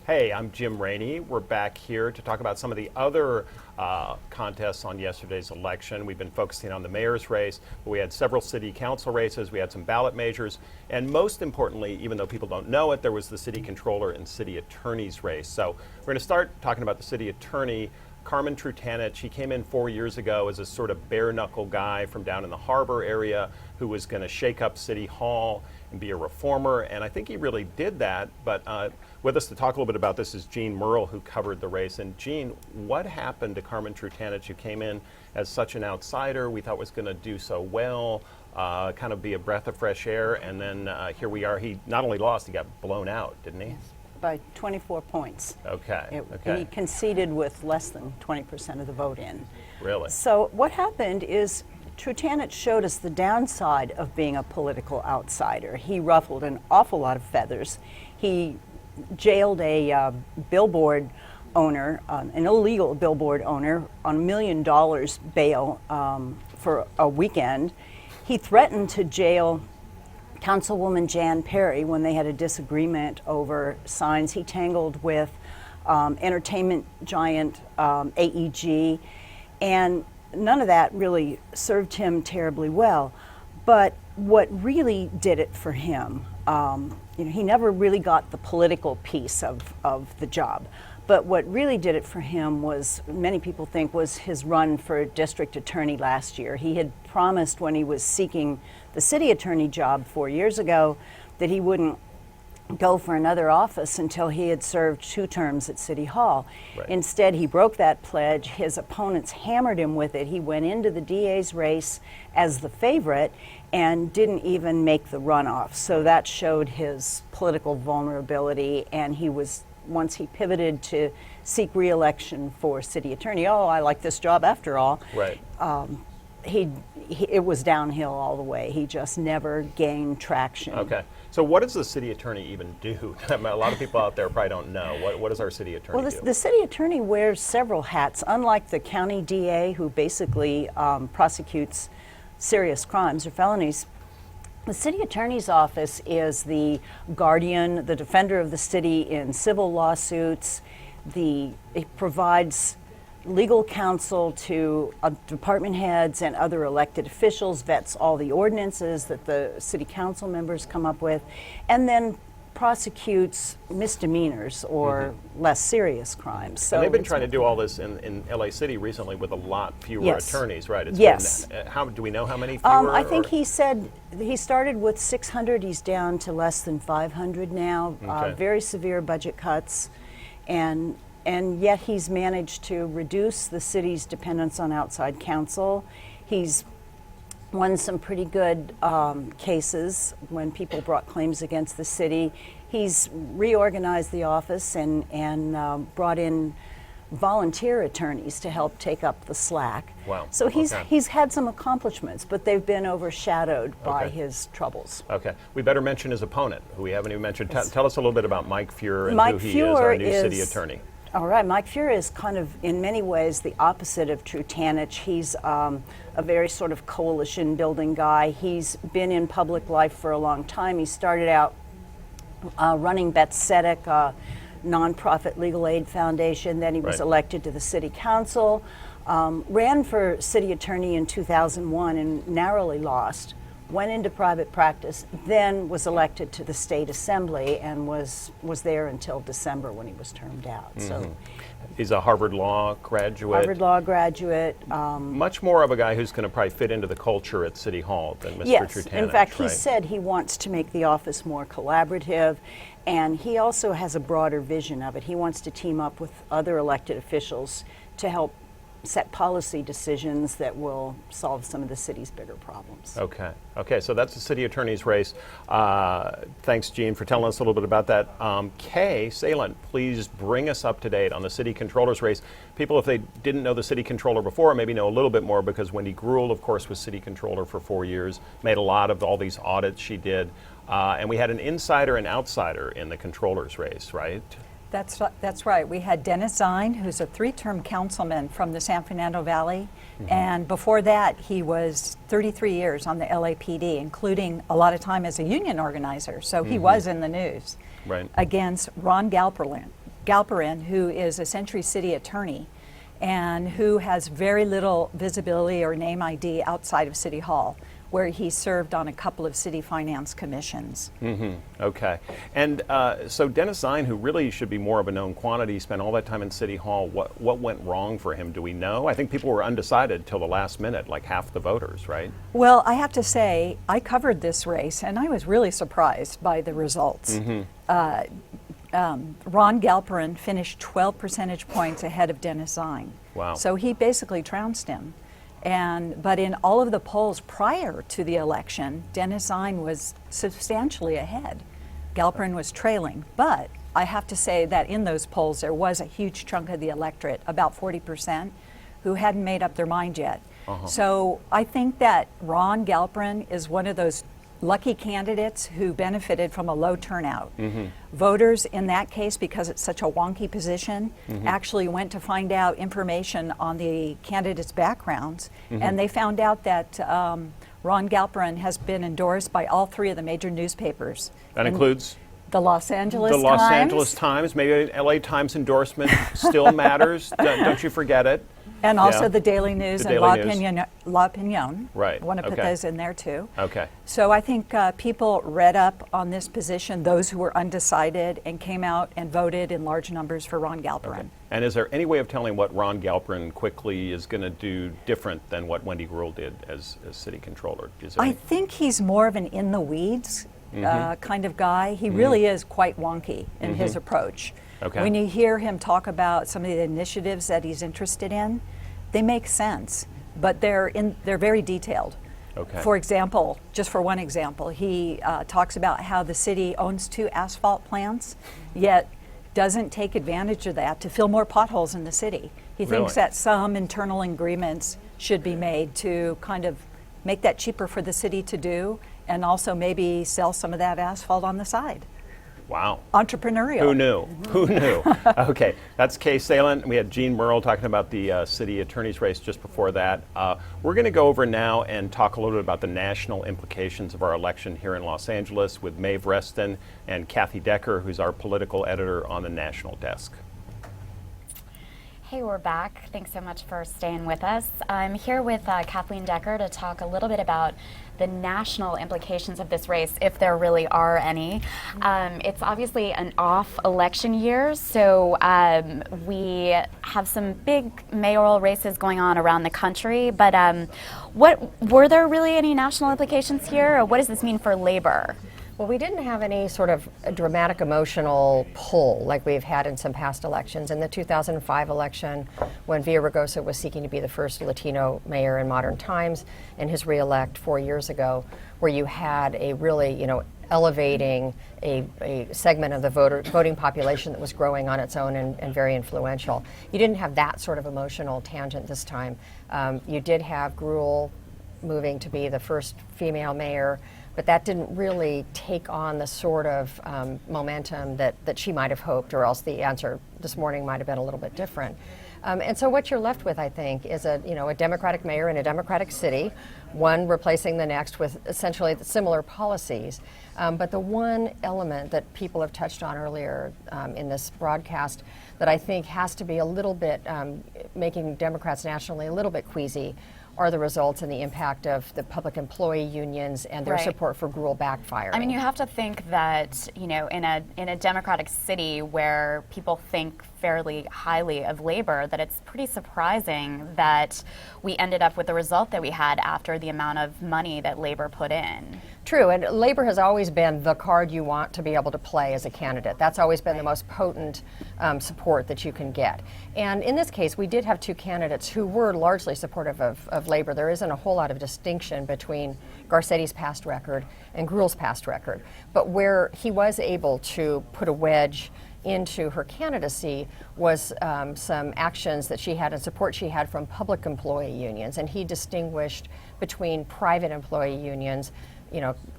Hey, I'm Jim Rainey. We're back here to talk about some of the other contests on yesterday's election. We've been focusing on the mayor's race, but we had several city council races, we had some ballot measures, and most importantly, even though people don't know it, there was the city controller and city attorney's race. So we're going to start talking about the city attorney, Carmen Trutanich. He came in 4 years ago as a sort of bare-knuckle guy from down in the harbor area who was going to shake up City Hall and be a reformer, and I think he really did that. But with us to talk a little bit about this is Gene Merle, who covered the race. And Gene, what happened to Carmen Trutanich, who came in as such an outsider, we thought was going to do so well, kind of be a breath of fresh air, and then here we are. He not only lost, he got blown out, didn't he? Yes, by 24 points. Okay. He conceded with less than 20% of the vote in. Really? So what happened is Trutanich showed us the downside of being a political outsider. He ruffled an awful lot of feathers. He jailed a billboard owner, an illegal billboard owner, on $1 million bail for a weekend. He threatened to jail Councilwoman Jan Perry when they had a disagreement over signs. He tangled with entertainment giant AEG, and none of that really served him terribly well. But what really did it for him, he never really got the political piece of the job. But what really did it for him was, many people think, was his run for district attorney last year. He had promised when he was seeking the city attorney job 4 years ago that he wouldn't go for another office until he had served 2 terms at City Hall. Right. Instead, he broke that pledge. His opponents hammered him with it. He went into the DA's race as the favorite and didn't even make the runoff. So that showed his political vulnerability, and he was, once he pivoted to seek re-election for city attorney, I like this job after all. Right. It was downhill all the way. He just never gained traction. Okay. So what does the city attorney even do? A lot of people out there probably don't know. What does our city attorney do? The city attorney wears several hats. Unlike the county DA, who basically prosecutes serious crimes or felonies, the city attorney's office is the guardian, the defender of the city in civil lawsuits. It provides legal counsel to department heads and other elected officials, vets all the ordinances that the city council members come up with, and then prosecutes misdemeanors or less serious crimes. So and they've been trying to do all this in LA City recently with a lot fewer attorneys, right? Yes. How do we know how many fewer? I think he said he started with 600. He's down to less than 500 now. Okay. Very severe budget cuts, and yet he's managed to reduce the city's dependence on outside counsel. He's won some pretty good cases when people brought claims against the city. He's reorganized the office and brought in volunteer attorneys to help take up the slack. Wow. So he's Okay. he's had some accomplishments, but they've been overshadowed by Okay. his troubles. Okay. We better mention his opponent, who we haven't even mentioned. Tell us a little bit about Mike Fuhrer and Mike who he is, our Fuhrer new city is- attorney. All right, Mike Fuhrer is kind of, in many ways, the opposite of Trutanich. He's a very sort of coalition building guy. He's been in public life for a long time. He started out running Bet Tzedek, a nonprofit legal aid foundation. Then he was Right. elected to the city council, ran for city attorney in 2001 and narrowly lost. Went into private practice, then was elected to the state assembly and was there until December when he was termed out. So He's a Harvard Law graduate. Harvard Law graduate. Much more of a guy who's going to probably fit into the culture at City Hall than Mr. Yes, Trutanich, in fact, he right? said he wants to make the office more collaborative, and he also has a broader vision of it. He wants to team up with other elected officials to help set policy decisions that will solve some of the city's bigger problems. Okay, so that's the city attorney's race. Thanks, Jean, for telling us a little bit about that. Kay Salent, please bring us up to date on the city controller's race. People, if they didn't know the city controller before, maybe know a little bit more, because Wendy Gruhl, of course, was city controller for 4 years, made a lot of all these audits she did. And we had an insider and outsider in the controller's race, right? That's right. We had Dennis Zine, who's a 3-term councilman from the San Fernando Valley, and before that he was 33 years on the LAPD, including a lot of time as a union organizer, so he was in the news. Right. Against Ron Galperin, who is a Century City attorney and who has very little visibility or name ID outside of City Hall, where he served on a couple of city finance commissions. Okay. And so Dennis Zine, who really should be more of a known quantity, spent all that time in City Hall. What went wrong for him? Do we know? I think people were undecided till the last minute, like half the voters, right? Well, I have to say, I covered this race and I was really surprised by the results. Ron Galperin finished 12 percentage points ahead of Dennis Zine. Wow. So he basically trounced him. But in all of the polls prior to the election, Dennis Zine was substantially ahead. Galperin was trailing. But I have to say that in those polls, there was a huge chunk of the electorate, about 40%, who hadn't made up their mind yet. So I think that Ron Galperin is one of those lucky candidates who benefited from a low turnout. Voters in that case, because it's such a wonky position, actually went to find out information on the candidates' backgrounds, and they found out that Ron Galperin has been endorsed by all 3 of the major newspapers. That includes? The Los Angeles Times. The Los Angeles Times, maybe LA Times endorsement still matters. Don't you forget it. And also Yeah. the Daily News The and Daily News. La Opinion. Right, I want to put okay. those in there too. Okay. So I think people read up on this position, those who were undecided, and came out and voted in large numbers for Ron Galperin. And is there any way of telling what Ron Galperin quickly is going to do different than what Wendy Gruhl did as city controller? Is there I any- think he's more of an in the weeds Mhm. kind of guy. He really is quite wonky in his Mhm. approach. Okay. When you hear him talk about some of the initiatives that he's interested in, they make sense, but they're very detailed. Okay. For example, just for one example, he talks about how the city owns 2 asphalt plants, yet doesn't take advantage of that to fill more potholes in the city. He thinks Really? that some internal agreements should be made to kind of make that cheaper for the city to do, and also maybe sell some of that asphalt on the side. Wow. Entrepreneurial. Who knew? Who knew? Okay, that's Kay Salen. We had Jean Merle talking about the city attorney's race just before that. We're going to go over now and talk a little bit about the national implications of our election here in Los Angeles with Maeve Reston and Kathy Decker, who's our political editor on the national desk. Hey, we're back. Thanks so much for staying with us. I'm here with Kathleen Decker to talk a little bit about the national implications of this race, if there really are any. It's obviously an off election year, so we have some big mayoral races going on around the country, but were there really any national implications here, or what does this mean for labor? Well, we didn't have any sort of dramatic emotional pull like we've had in some past elections. In the 2005 election, when Villaraigosa was seeking to be the first Latino mayor in modern times, and his reelect 4 years ago, where you had a really, elevating a segment of the voting population that was growing on its own and very influential. You didn't have that sort of emotional tangent this time. You did have Gruhl moving to be the first female mayor, but that didn't really take on the sort of momentum that she might have hoped, or else the answer this morning might have been a little bit different. And so what you're left with, I think, is a Democratic mayor in a Democratic city, one replacing the next with essentially similar policies. But the one element that people have touched on earlier in this broadcast that I think has to be a little bit making Democrats nationally a little bit queasy are the results and the impact of the public employee unions and their Right. support for Gruhl backfiring. I mean, you have to think that, in a democratic city where people think fairly highly of labor, that it's pretty surprising that we ended up with the result that we had after the amount of money that labor put in. True, and labor has always been the card you want to be able to play as a candidate. That's always been the most potent support that you can get. And in this case, we did have 2 candidates who were largely supportive of labor. There isn't a whole lot of distinction between Garcetti's past record and Gruhl's past record. But where he was able to put a wedge into her candidacy was some actions that she had and support she had from public employee unions. And he distinguished between private employee unions,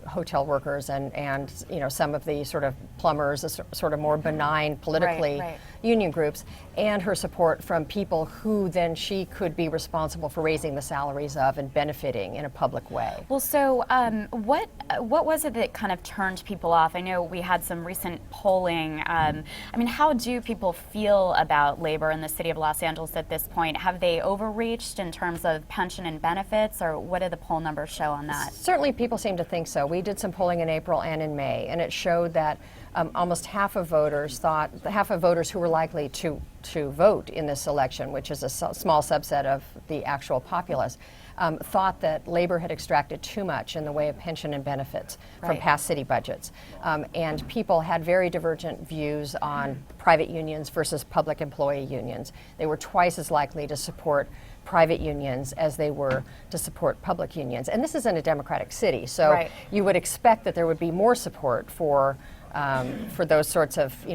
hotel workers and some of the sort of plumbers, sort of more benign politically Right. union groups, and her support from people who then she could be responsible for raising the salaries of and benefiting in a public way. Well, so what was it that kind of turned people off? I know we had some recent polling. How do people feel about labor in the city of Los Angeles at this point? Have they overreached in terms of pension and benefits, or what do the poll numbers show on that? Certainly people seem to think so. We did some polling in April and in May, and it showed that almost half of voters who were likely to vote in this election, which is a small subset of the actual populace, thought that labor had extracted too much in the way of pension and benefits from Right. past city budgets. And people had very divergent views on private unions versus public employee unions. They were twice as likely to support private unions as they were to support public unions. And this is in a democratic city, so Right. you would expect that there would be more support for those sorts of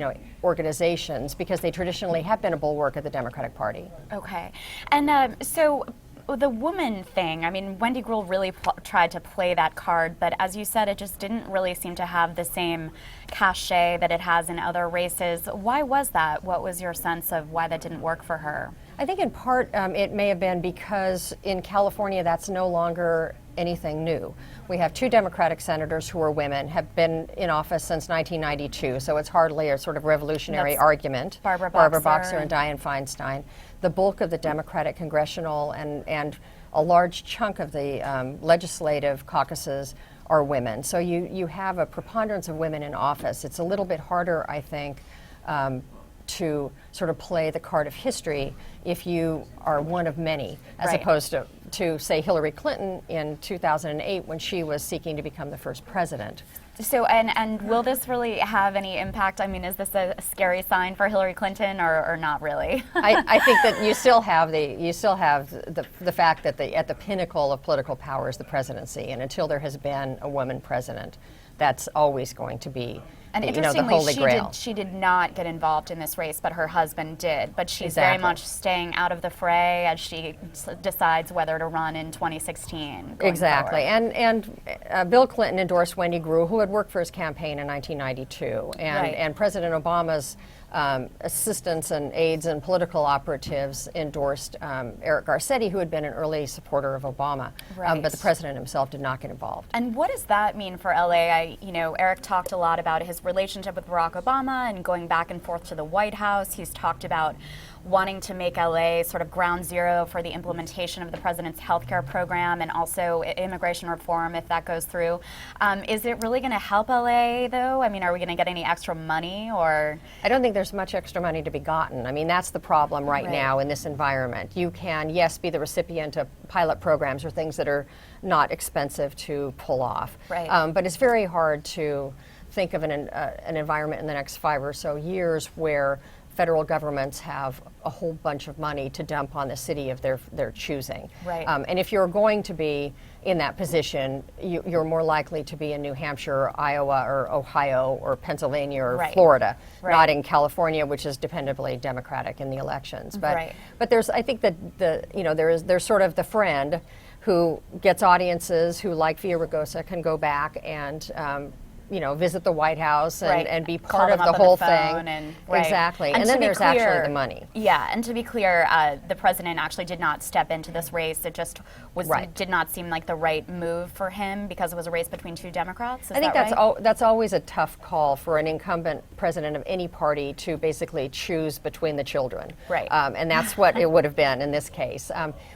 organizations, because they traditionally have been a bulwark of the Democratic Party. Okay. And so the woman thing, Wendy Gruhl really tried to play that card, but as you said, it just didn't really seem to have the same cachet that it has in other races. Why was that? What was your sense of why that didn't work for her? I think in part it may have been because in California that's no longer anything new. We have 2 Democratic senators who are women, have been in office since 1992, so it's hardly a sort of revolutionary That's argument. Barbara Boxer Boxer and Dianne Feinstein. The bulk of the Democratic congressional and a large chunk of the legislative caucuses are women. So you have a preponderance of women in office. It's a little bit harder, I think, to sort of play the card of history if you are one of many, as Right. opposed to, say, Hillary Clinton in 2008 when she was seeking to become the first president. So, and will this really have any impact? I mean, is this a scary sign for Hillary Clinton, or not really? I think that you still have the fact that at the pinnacle of political power is the presidency, and until there has been a woman president, that's always going to be And the interestingly, holy grail. she did not get involved in this race, but her husband did. But she's very Exactly. much staying out of the fray as she decides whether to run in 2016. going Exactly, forward. and Bill Clinton endorsed Wendy Grew, who had worked for his campaign in 1992, Right. and President Obama's assistants and aides and political operatives endorsed Eric Garcetti, who had been an early supporter of Obama, Right. but the president himself did not get involved. And what does that mean for LA? Eric talked a lot about his relationship with Barack Obama and going back and forth to the White House. He's talked about wanting to make LA sort of ground zero for the implementation of the president's healthcare program and also immigration reform if that goes through. Is it really going to help LA though? I mean, are we going to get any extra money or? I don't think there's much extra money to be gotten. I mean, that's the problem right Right. now in this environment. You can, yes, be the recipient of pilot programs or things that are not expensive to pull off. Right. But it's very hard to think of an environment in the next 5 or so years where federal governments have a whole bunch of money to dump on the city of their choosing. Right. And if you're going to be in that position, you're more likely to be in New Hampshire, or Iowa, or Ohio, or Pennsylvania, or Right. Florida, Right. not in California, which is dependably Democratic in the elections. But Right. but I think that there's sort of the friend who gets audiences who, like Villaraigosa, can go back and visit the White House and, Right. and be Call part them of up the on whole phone thing. and- right. Exactly. And And to then be there's clear- actually the money. Yeah, and to be clear, the president actually did not step into this race. It just Right. did not seem like the right move for him because it was a race between 2 Democrats. Is I think that right? that's always a tough call for an incumbent president of any party to basically choose between the children. Right. And that's what it would have been in this case.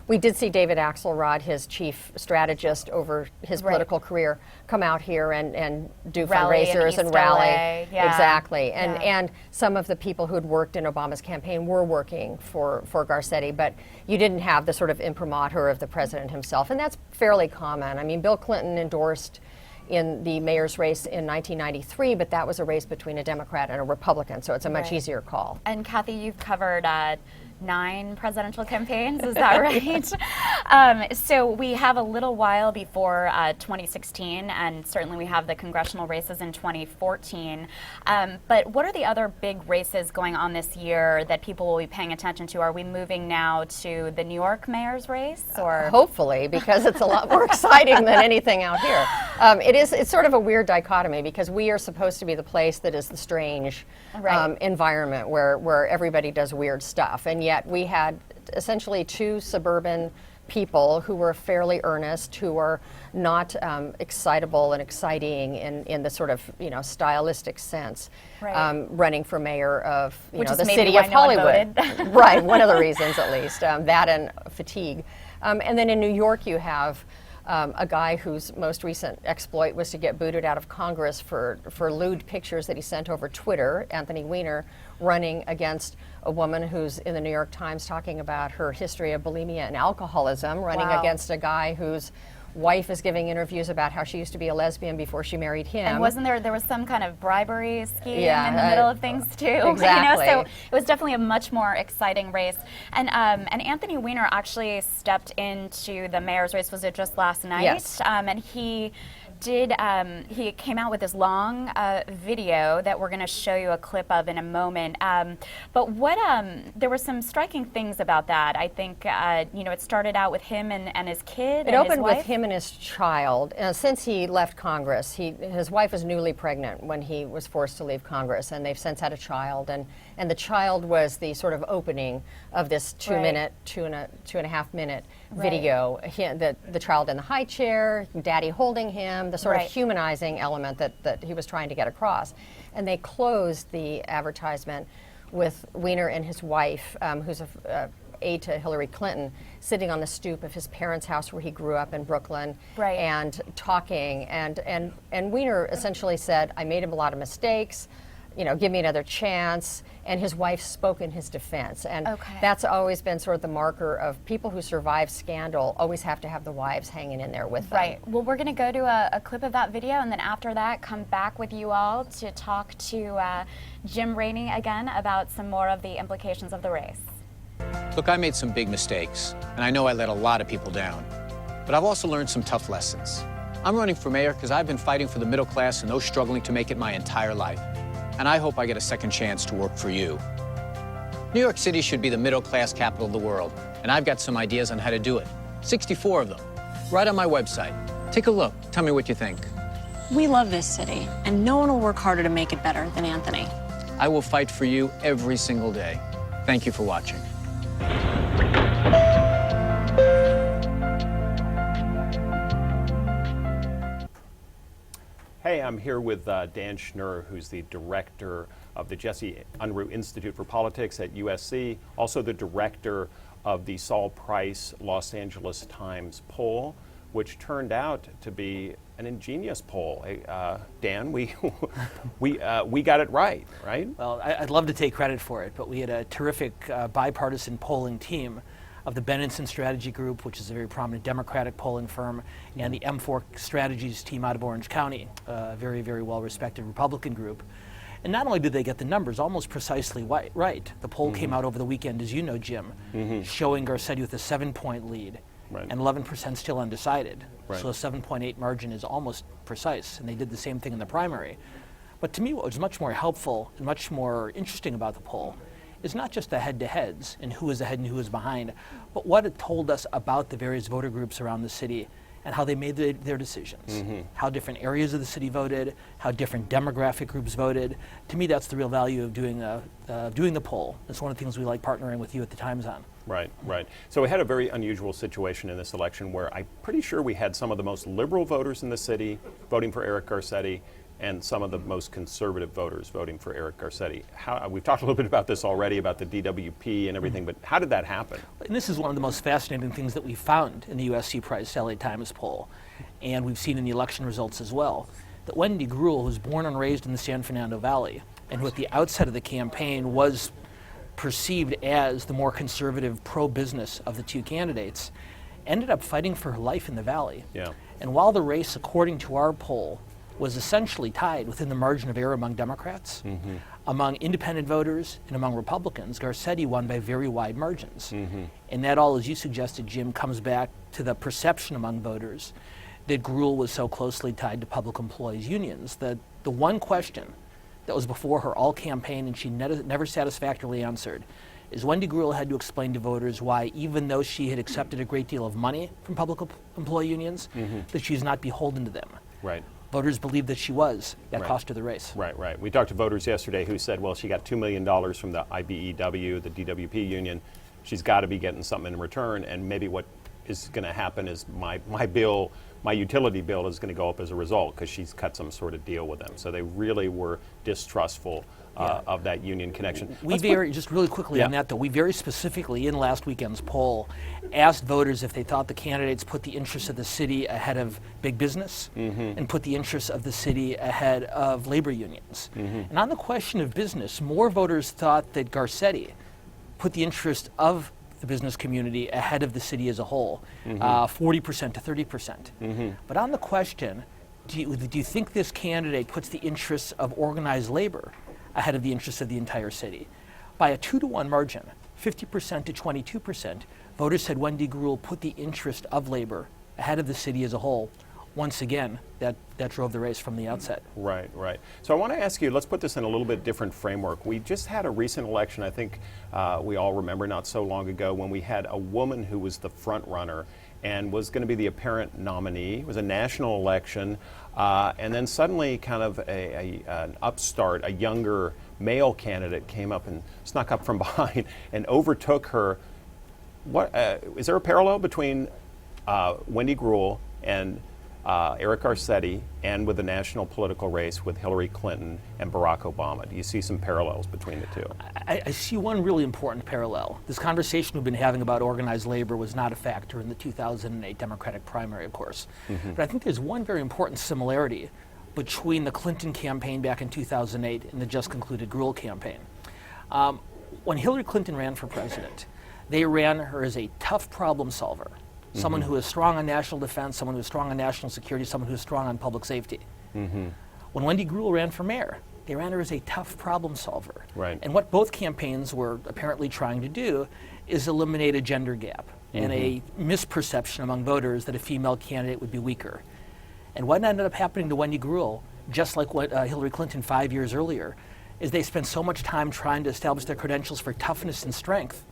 We did see David Axelrod, his chief strategist over his Right. political career, come out here and do Rally in fundraisers and East rally. LA. Yeah. Exactly. Yeah. And some of the people who had worked in Obama's campaign were working for Garcetti, but you didn't have the sort of imprimatur of the president himself, and that's fairly common. I mean, Bill Clinton endorsed in the mayor's race in 1993, but that was a race between a Democrat and a Republican, so it's a much Right. easier call. And Kathy, you've covered 9 presidential campaigns, is that right? So we have a little while before 2016, and certainly we have the congressional races in 2014. But what are the other big races going on this year that people will be paying attention to? Are we moving now to the New York mayor's race, or Hopefully, because it's a lot more exciting than anything out here. It's sort of a weird dichotomy because we are supposed to be the place that is the strange Right. environment where everybody does weird stuff, and yet we had essentially 2 suburban people who were fairly earnest, who are not excitable and exciting in the sort of stylistic sense, Right. running for mayor of Which is the maybe city why of no one Hollywood. voted. Right, one of the reasons at least. That and fatigue. And then in New York you have a guy whose most recent exploit was to get booted out of Congress for lewd pictures that he sent over Twitter, Anthony Weiner, running against a woman who's in the New York Times talking about her history of bulimia and alcoholism, running Wow. against a guy whose wife is giving interviews about how she used to be a lesbian before she married him. And wasn't there was some kind of bribery scheme Yeah, in the middle of things too? exactly. So it was definitely a much more exciting race. And Anthony Weiner actually stepped into the mayor's race. Was it just last night? Yes. And he came out with this long video that we're going to show you a clip of in a moment. But there were some striking things about that. I think it started out with him and his kid. It and opened his wife. with him and his child. Since he left Congress, his wife was newly pregnant when he was forced to leave Congress, and they've since had a child. And the child was the sort of opening of this 2 minute, 2.5 minute video, the child in the high chair, daddy holding him, the sort of humanizing element that he was trying to get across. And they closed the advertisement with Weiner and his wife, who's a aide to Hillary Clinton, sitting on the stoop of his parents' house where he grew up in Brooklyn, and talking. And Weiner essentially said, I made him a lot of mistakes, give me another chance. And his wife spoke in his defense. And that's always been sort of the marker of people who survive scandal always have to have the wives hanging in there with them. Right. Well, we're going to go to a clip of that video, and then after that, come back with you all to talk to Jim Rainey again about some more of the implications of the race. Look, I made some big mistakes, and I know I let a lot of people down. But I've also learned some tough lessons. I'm running for mayor because I've been fighting for the middle class and those struggling to make it my entire life. And I hope I get a second chance to work for you. New York City should be the middle-class capital of the world, and I've got some ideas on how to do it. 64 of them, right on my website. Take a look. Tell me what you think. We love this city, and no one will work harder to make it better than Anthony. I will fight for you every single day. Thank you for watching. Hey, I'm here with Dan Schnur, who's the director of the Jesse Unruh Institute for Politics at USC, also the director of the Saul Price Los Angeles Times poll, which turned out to be an ingenious poll. Dan, we got it right? Well, I'd love to take credit for it, but we had a terrific bipartisan polling team of the Benenson Strategy Group, which is a very prominent Democratic polling firm, and the M4 Strategies team out of Orange County, a very, very well-respected Republican group. And not only did they get the numbers almost precisely right, the poll came out over the weekend, as you know, Jim, showing Garcetti with a 7-point lead and 11% still undecided. So a 7.8 margin is almost precise, and they did the same thing in the primary. But to me, what was much more helpful and much more interesting about the poll is not just the head-to-heads and who is ahead and who is behind, but what it told us about the various voter groups around the city and how they made their decisions, how different areas of the city voted, how different demographic groups voted. To me, that's the real value of doing the poll. It's one of the things we like partnering with you at the Times on. Right. So we had a very unusual situation in this election where I'm pretty sure we had some of the most liberal voters in the city voting for Eric Garcetti, and some of the most conservative voters voting for Eric Garcetti. We've talked a little bit about this already, about the DWP and everything, but how did that happen? And this is one of the most fascinating things that we found in the USC Price LA Times poll, and we've seen in the election results as well, that Wendy Gruhl, who's born and raised in the San Fernando Valley, and who at the outset of the campaign was perceived as the more conservative pro-business of the two candidates, ended up fighting for her life in the Valley. And while the race, according to our poll, was essentially tied within the margin of error among Democrats, among independent voters, and among Republicans, Garcetti won by very wide margins. And that all, as you suggested, Jim, comes back to the perception among voters that Gruhl was so closely tied to public employees' unions that the one question that was before her all campaign and she never satisfactorily answered is Wendy Gruhl had to explain to voters why, even though she had accepted a great deal of money from public employee unions, that she's not beholden to them. Voters believed that she was. That cost her the race. Right. We talked to voters yesterday who said, well, she got $2 million from the IBEW, the DWP union. She's got to be getting something in return, and maybe what is going to happen is my utility bill is going to go up as a result because she's cut some sort of deal with them. So they really were distrustful of that union connection. Just really quickly on that, though, we very specifically, in last weekend's poll, asked voters if they thought the candidates put the interests of the city ahead of big business and put the interests of the city ahead of labor unions. And on the question of business, more voters thought that Garcetti put the interest of the business community ahead of the city as a whole, 40% to 30%. But on the question, do you think this candidate puts the interests of organized labor ahead of the interests of the entire city? By a 2-to-1 margin, 50% to 22%, voters said Wendy Gruhl put the interest of labor ahead of the city as a whole. Once again, that drove the race from the outset. Right. So I want to ask you, let's put this in a little bit different framework. We just had a recent election, I think we all remember not so long ago, when we had a woman who was the front runner and was going to be the apparent nominee. It was a national election, and then suddenly kind of an upstart, a younger male candidate came up and snuck up from behind and overtook her what is there a parallel between Wendy Gruhl and Eric Garcetti, and with the national political race with Hillary Clinton and Barack Obama? Do you see some parallels between the two? I see one really important parallel. This conversation we've been having about organized labor was not a factor in the 2008 Democratic primary, of course. But I think there's one very important similarity between the Clinton campaign back in 2008 and the just concluded Gruhl campaign. When Hillary Clinton ran for president, they ran her as a tough problem solver. Someone who is strong on national defense, someone who is strong on national security, someone who is strong on public safety. When Wendy Gruhl ran for mayor, they ran her as a tough problem solver. Right. And what both campaigns were apparently trying to do is eliminate a gender gap and a misperception among voters that a female candidate would be weaker. And what ended up happening to Wendy Gruhl, just like what Hillary Clinton 5 years earlier, is they spent so much time trying to establish their credentials for toughness and strength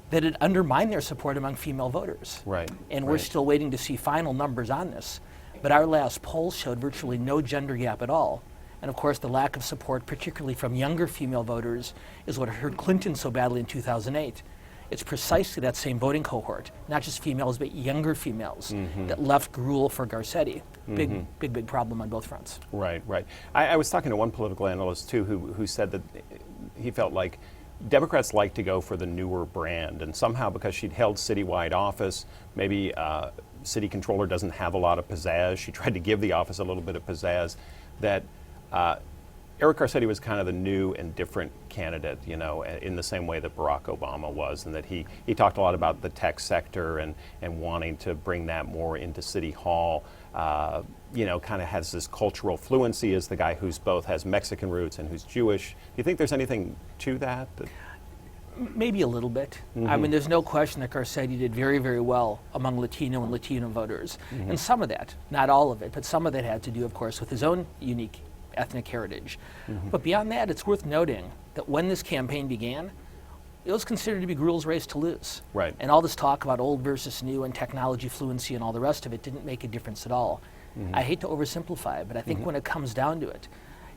that it undermined their support among female voters. Right. And we're still waiting to see final numbers on this. But our last poll showed virtually no gender gap at all. And of course, the lack of support, particularly from younger female voters, is what hurt Clinton so badly in 2008. It's precisely that same voting cohort, not just females, but younger females, that left Gruhl for Garcetti. Big problem on both fronts. Right, right. I was talking to one political analyst, too, who said that he felt like Democrats like to go for the newer brand, and somehow because she'd held citywide office, maybe city controller doesn't have a lot of pizzazz. She tried to give the office a little bit of pizzazz. That Eric Garcetti was kind of the new and different candidate, you know, in the same way that Barack Obama was, and that he talked a lot about the tech sector and wanting to bring that more into City Hall. You know, kind of has this cultural fluency as the guy who's both has Mexican roots and who's Jewish. Do you think there's anything to that? Maybe a little bit. I mean, there's no question that Garcetti did very, very well among Latino and Latino voters. And some of that, not all of it, but some of that had to do, of course, with his own unique ethnic heritage. But beyond that, it's worth noting that when this campaign began, it was considered to be Gruhl's race to lose. Right. And all this talk about old versus new and technology fluency and all the rest of it didn't make a difference at all. I hate to oversimplify it, but I think when it comes down to it,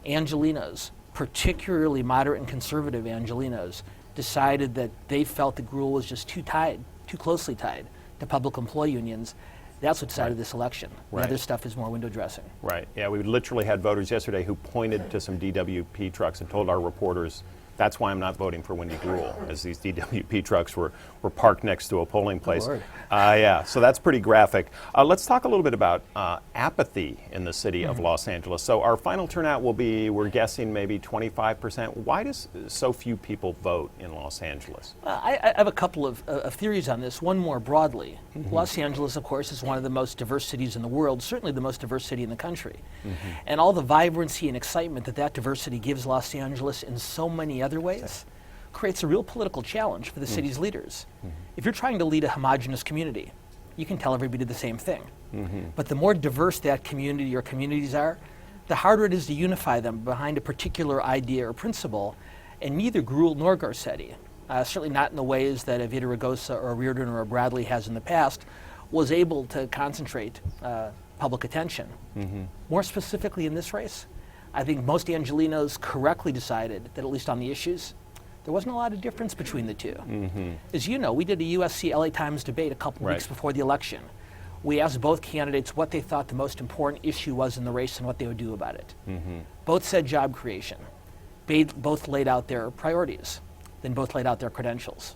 Angelenos, particularly moderate and conservative Angelenos, decided that they felt that Gruhl was just too closely tied to public employee unions. That's what decided this election. The other stuff is more window dressing. Right. Yeah, we literally had voters yesterday who pointed to some DWP trucks and told our reporters, that's why I'm not voting for Wendy Gruhl, as these DWP trucks were parked next to a polling place. Yeah, so that's pretty graphic. Let's talk a little bit about apathy in the city of Los Angeles. So our final turnout will be, we're guessing, maybe 25%. Why does so few people vote in Los Angeles? I have a couple of theories on this. One more broadly. Los Angeles, of course, is one of the most diverse cities in the world, certainly the most diverse city in the country. And all the vibrancy and excitement that diversity gives Los Angeles in so many other ways creates a real political challenge for the city's leaders. If you're trying to lead a homogenous community, you can tell everybody the same thing. But the more diverse that community or communities are, the harder it is to unify them behind a particular idea or principle. And neither Gruhl nor Garcetti, certainly not in the ways that a Vida Ragosa or a Reardon or a Bradley has in the past, was able to concentrate public attention. More specifically in this race, I think most Angelenos correctly decided that, at least on the issues, there wasn't a lot of difference between the two. As you know, we did a USC LA Times debate a couple weeks before the election. We asked both candidates what they thought the most important issue was in the race and what they would do about it. Both said job creation. Both laid out their priorities. Then both laid out their credentials.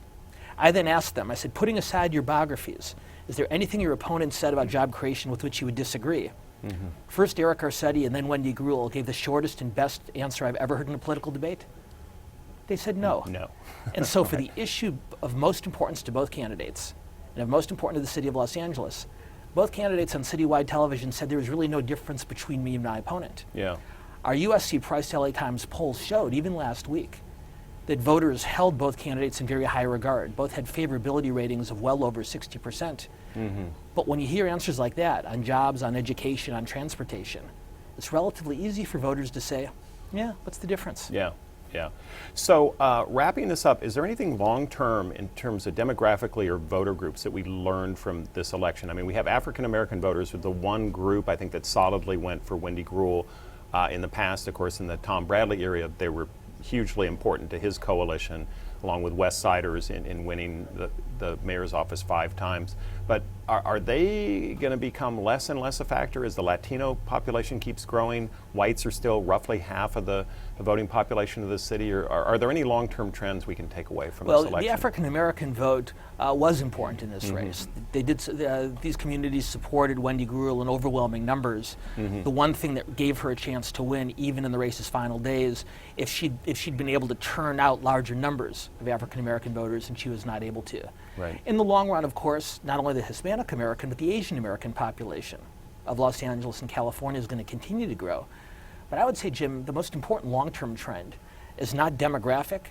I then asked them, I said, putting aside your biographies, is there anything your opponent said about job creation with which you would disagree? First, Eric Garcetti and then Wendy Gruhl gave the shortest and best answer I've ever heard in a political debate. They said no. And so for the issue of most importance to both candidates, and of most important to the city of Los Angeles, both candidates on citywide television said there was really no difference between me and my opponent. Our USC Price LA Times polls showed, even last week, that voters held both candidates in very high regard. Both had favorability ratings of well over 60%. But when you hear answers like that on jobs, on education, on transportation, it's relatively easy for voters to say, yeah, what's the difference? Yeah. So wrapping this up, is there anything long-term in terms of demographically or voter groups that we learned from this election? I mean, we have African-American voters with the one group, I think, that solidly went for Wendy Gruhl in the past. Of course, in the Tom Bradley area, they were hugely important to his coalition. along with West Siders in winning the mayor's office 5 times. But are they going to become less and less a factor as the Latino population keeps growing? Whites are still roughly half of the voting population of the city. Or are there any long-term trends we can take away from this election? The African American vote was important in this race. They did. These communities supported Wendy Gruhl in overwhelming numbers. The one thing that gave her a chance to win, even in the race's final days, if she'd been able to turn out larger numbers of African American voters, and she was not able to. Right. In the long run, of course, not only the Hispanic American, but the Asian American population of Los Angeles and California is going to continue to grow. But I would say, Jim, the most important long-term trend is not demographic,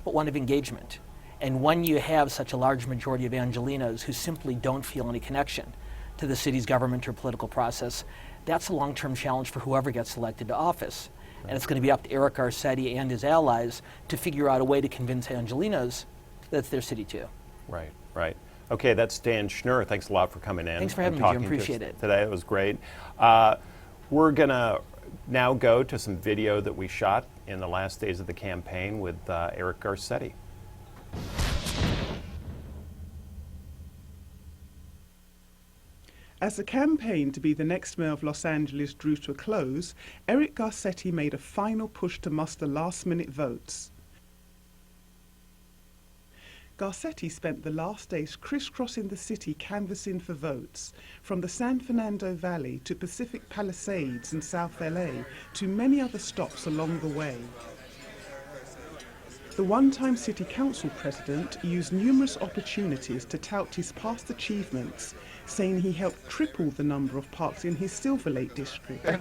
but one of engagement. And when you have such a large majority of Angelinos who simply don't feel any connection to the city's government or political process, that's a long-term challenge for whoever gets elected to office. Right. And it's going to be up to Eric Garcetti and his allies to figure out a way to convince Angelinos that it's their city too. Right, right. Okay, that's Dan Schnur. Thanks a lot for coming in. Thanks for having me, Jim. Appreciate it. Today, it was great. We're going to now go to some video that we shot in the last days of the campaign with Eric Garcetti. As the campaign to be the next mayor of Los Angeles drew to a close, Eric Garcetti made a final push to muster last-minute votes. Garcetti spent the last days crisscrossing the city canvassing for votes, from the San Fernando Valley to Pacific Palisades in South LA to many other stops along the way. The one-time city council president used numerous opportunities to tout his past achievements, saying he helped triple the number of parks in his Silver Lake district. All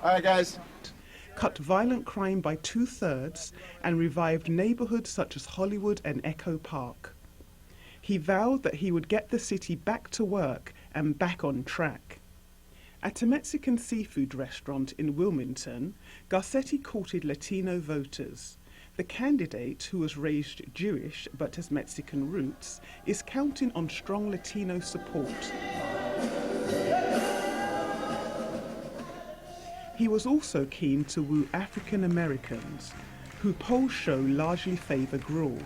right, guys. Cut violent crime by 2/3 and revived neighborhoods such as Hollywood and Echo Park. He vowed that he would get the city back to work and back on track. At a Mexican seafood restaurant in Wilmington, Garcetti courted Latino voters. The candidate, who was raised Jewish but has Mexican roots, is counting on strong Latino support. He was also keen to woo African Americans, who polls show largely favor Gruhl.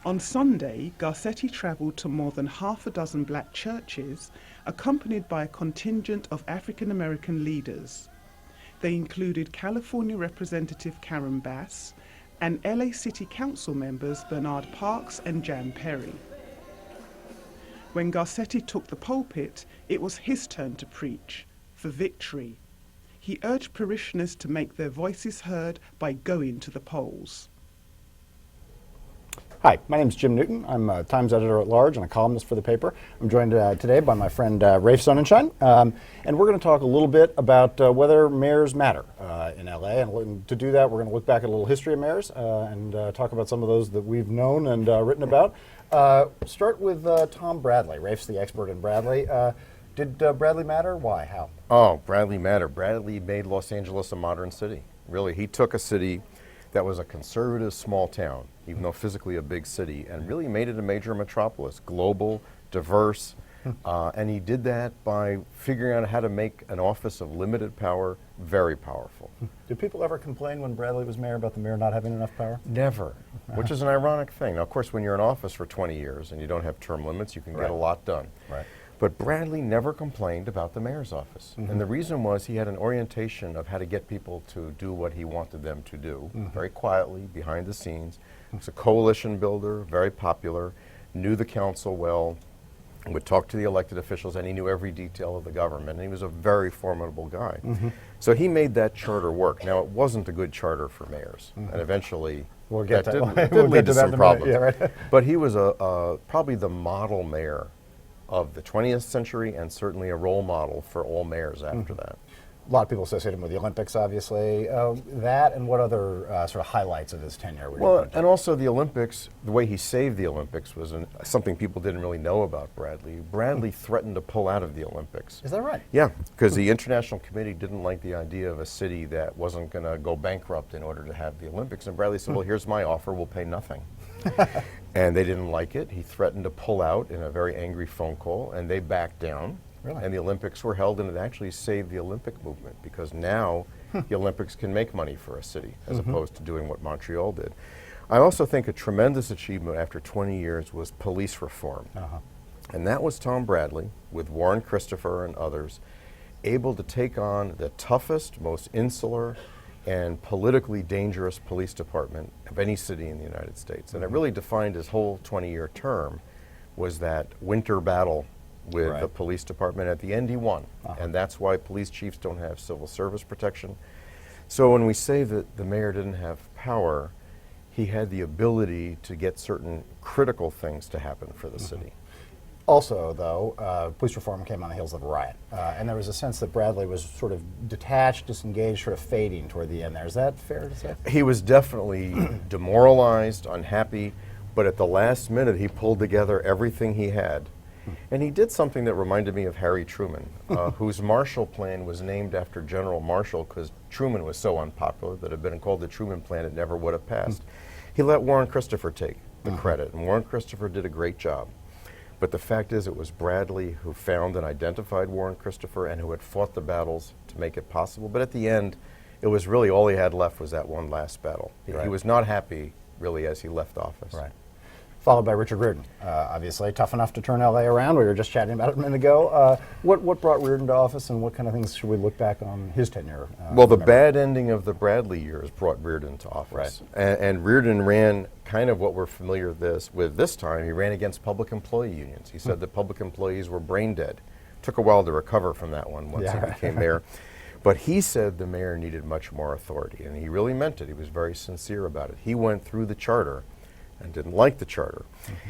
On Sunday, Garcetti traveled to more than half a dozen black churches, accompanied by a contingent of African American leaders. They included California Representative Karen Bass and LA City Council members Bernard Parks and Jan Perry. When Garcetti took the pulpit, it was his turn to preach, for victory. He urged parishioners to make their voices heard by going to the polls. Hi, my name is Jim Newton. I'm a Times editor-at-large and a columnist for the paper. I'm joined today by my friend Rafe Sonnenschein, and we're going to talk a little bit about whether mayors matter in LA. And to do that, we're going to look back at a little history of mayors and talk about some of those that we've known and written about. Start with Tom Bradley. Rafe's the expert in Bradley. Did Bradley matter? Why? How? Oh, Bradley mattered. Bradley made Los Angeles a modern city. Really, he took a city that was a conservative small town, even though physically a big city, and really made it a major metropolis, global, diverse, and he did that by figuring out how to make an office of limited power very powerful. Did people ever complain when Bradley was mayor about the mayor not having enough power? Never, which is an ironic thing. Now, of course, when you're in office for 20 years and you don't have term limits, you can get a lot done. Right. But Bradley never complained about the mayor's office. And the reason was he had an orientation of how to get people to do what he wanted them to do, very quietly, behind the scenes. He was a coalition builder, very popular, knew the council well, would talk to the elected officials, and he knew every detail of the government. And he was a very formidable guy. So he made that charter work. Now, it wasn't a good charter for mayors. And eventually, we'll get that did lead to some problems. Yeah, right. But he was probably the model mayor of the 20th century, and certainly a role model for all mayors after that. A lot of people associate him with the Olympics, obviously. That and what other sort of highlights of his tenure? Well, and also the Olympics, the way he saved the Olympics was something people didn't really know about Bradley. Bradley threatened to pull out of the Olympics. Is that right? Yeah, because the International Committee didn't like the idea of a city that wasn't going to go bankrupt in order to have the Olympics. And Bradley said, well, here's my offer, we'll pay nothing. And they didn't like it. He threatened to pull out in a very angry phone call, and they backed down. Really? And the Olympics were held, and it actually saved the Olympic movement, because now The Olympics can make money for a city as opposed to doing what Montreal did. I also think a tremendous achievement after 20 years was police reform. And that was Tom Bradley, with Warren Christopher and others, able to take on the toughest, most insular, and politically dangerous police department of any city in the United States. And it really defined his whole 20-year term, was that winter battle with the police department. At the end, he won. And that's why police chiefs don't have civil service protection. So when we say that the mayor didn't have power, he had the ability to get certain critical things to happen for the city. Also, though, police reform came on the heels of a riot, and there was a sense that Bradley was sort of detached, disengaged, sort of fading toward the end there. Is that fair to say? He was definitely demoralized, unhappy, but at the last minute he pulled together everything he had. And he did something that reminded me of Harry Truman, whose Marshall Plan was named after General Marshall because Truman was so unpopular that it had been called the Truman Plan, it never would have passed. He let Warren Christopher take the credit, and Warren Christopher did a great job. But the fact is, it was Bradley who found and identified Warren Christopher and who had fought the battles to make it possible. But at the end, it was really all he had left was that one last battle. He was not happy, really, as he left office. Followed by Richard Riordan, obviously. Tough enough to turn LA around. We were just chatting about it a minute ago. What brought Riordan to office, and what kind of things should we look back on his tenure? Well, the bad ending of the Bradley years brought Riordan to office. And Riordan ran kind of what we're familiar with this time. He ran against public employee unions. He said that public employees were brain dead. Took a while to recover from that one once he became mayor. But he said the mayor needed much more authority, and he really meant it. He was very sincere about it. He went through the charter and didn't like the charter.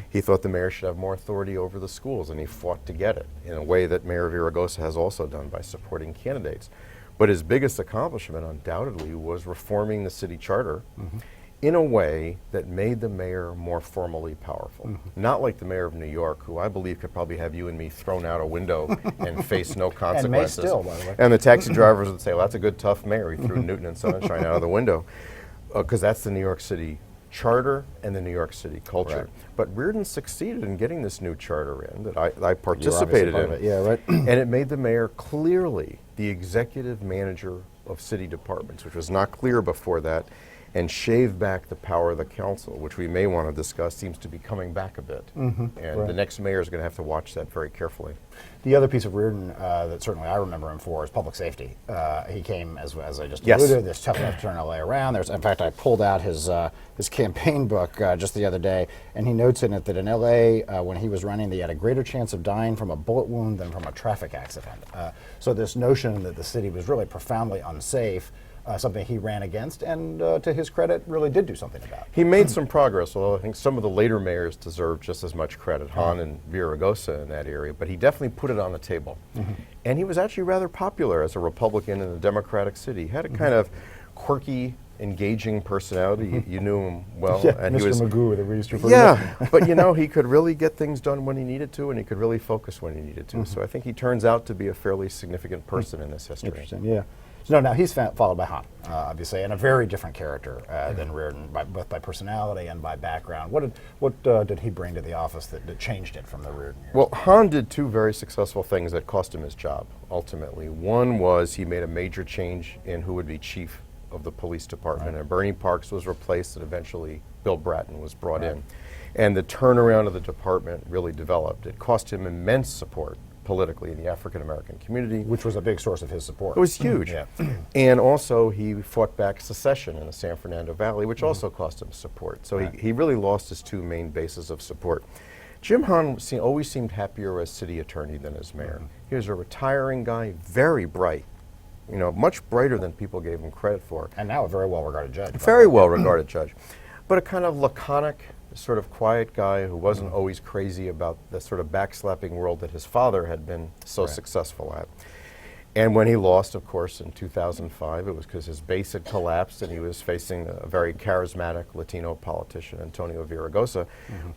He thought the mayor should have more authority over the schools, and he fought to get it in a way that Mayor Villaraigosa has also done by supporting candidates. But his biggest accomplishment, undoubtedly, was reforming the city charter in a way that made the mayor more formally powerful. Not like the mayor of New York, who I believe could probably have you and me thrown out a window and face no consequences. And may still, by the way. And the taxi drivers would say, well, that's a good, tough mayor. He threw Newton and Sunshine out of the window. Because that's the New York City charter and the New York City culture. But Riordan succeeded in getting this new charter in that I participated in. And it made the mayor clearly the executive manager of city departments, which was not clear before that, and shaved back the power of the council, which we may want to discuss, seems to be coming back a bit. And the next mayor is going to have to watch that very carefully. The other piece of Riordan that certainly I remember him for is public safety. He came, as I just alluded, this tough enough to turn LA around. In fact, I pulled out his campaign book just the other day, and he notes in it that in LA, when he was running, he had a greater chance of dying from a bullet wound than from a traffic accident. So this notion that the city was really profoundly unsafe, something he ran against, and to his credit, really did do something about. He made some progress, although I think some of the later mayors deserve just as much credit, Hahn and Villaraigosa in that area, but he definitely put it on the table. And he was actually rather popular as a Republican in a Democratic city. He had a kind of quirky, engaging personality. You knew him well. And Mr. he was Magoo, that we used to refer to. But you know, he could really get things done when he needed to, and he could really focus when he needed to. So I think he turns out to be a fairly significant person in this history. Interesting, So now he's followed by Hahn, obviously, and a very different character than Riordan, both by personality and by background. What did he bring to the office that changed it from the Riordan years? Well, Hahn did two very successful things that cost him his job, ultimately. One was he made a major change in who would be chief of the police department, and Bernie Parks was replaced, and eventually Bill Bratton was brought in. And the turnaround of the department really developed. It cost him immense support politically in the African American community. Which was a big source of his support. It was huge. And also he fought back secession in the San Fernando Valley, which also cost him support. So he really lost his two main bases of support. Jim Hahn always seemed happier as city attorney than as mayor. He was a retiring guy, very bright, much brighter than people gave him credit for. And now a very well-regarded judge. Very well-regarded judge. But a kind of laconic, sort of quiet guy who wasn't always crazy about the sort of backslapping world that his father had been so successful at. And when he lost, of course, in 2005, it was because his base had collapsed and he was facing a very charismatic Latino politician, Antonio Villaraigosa.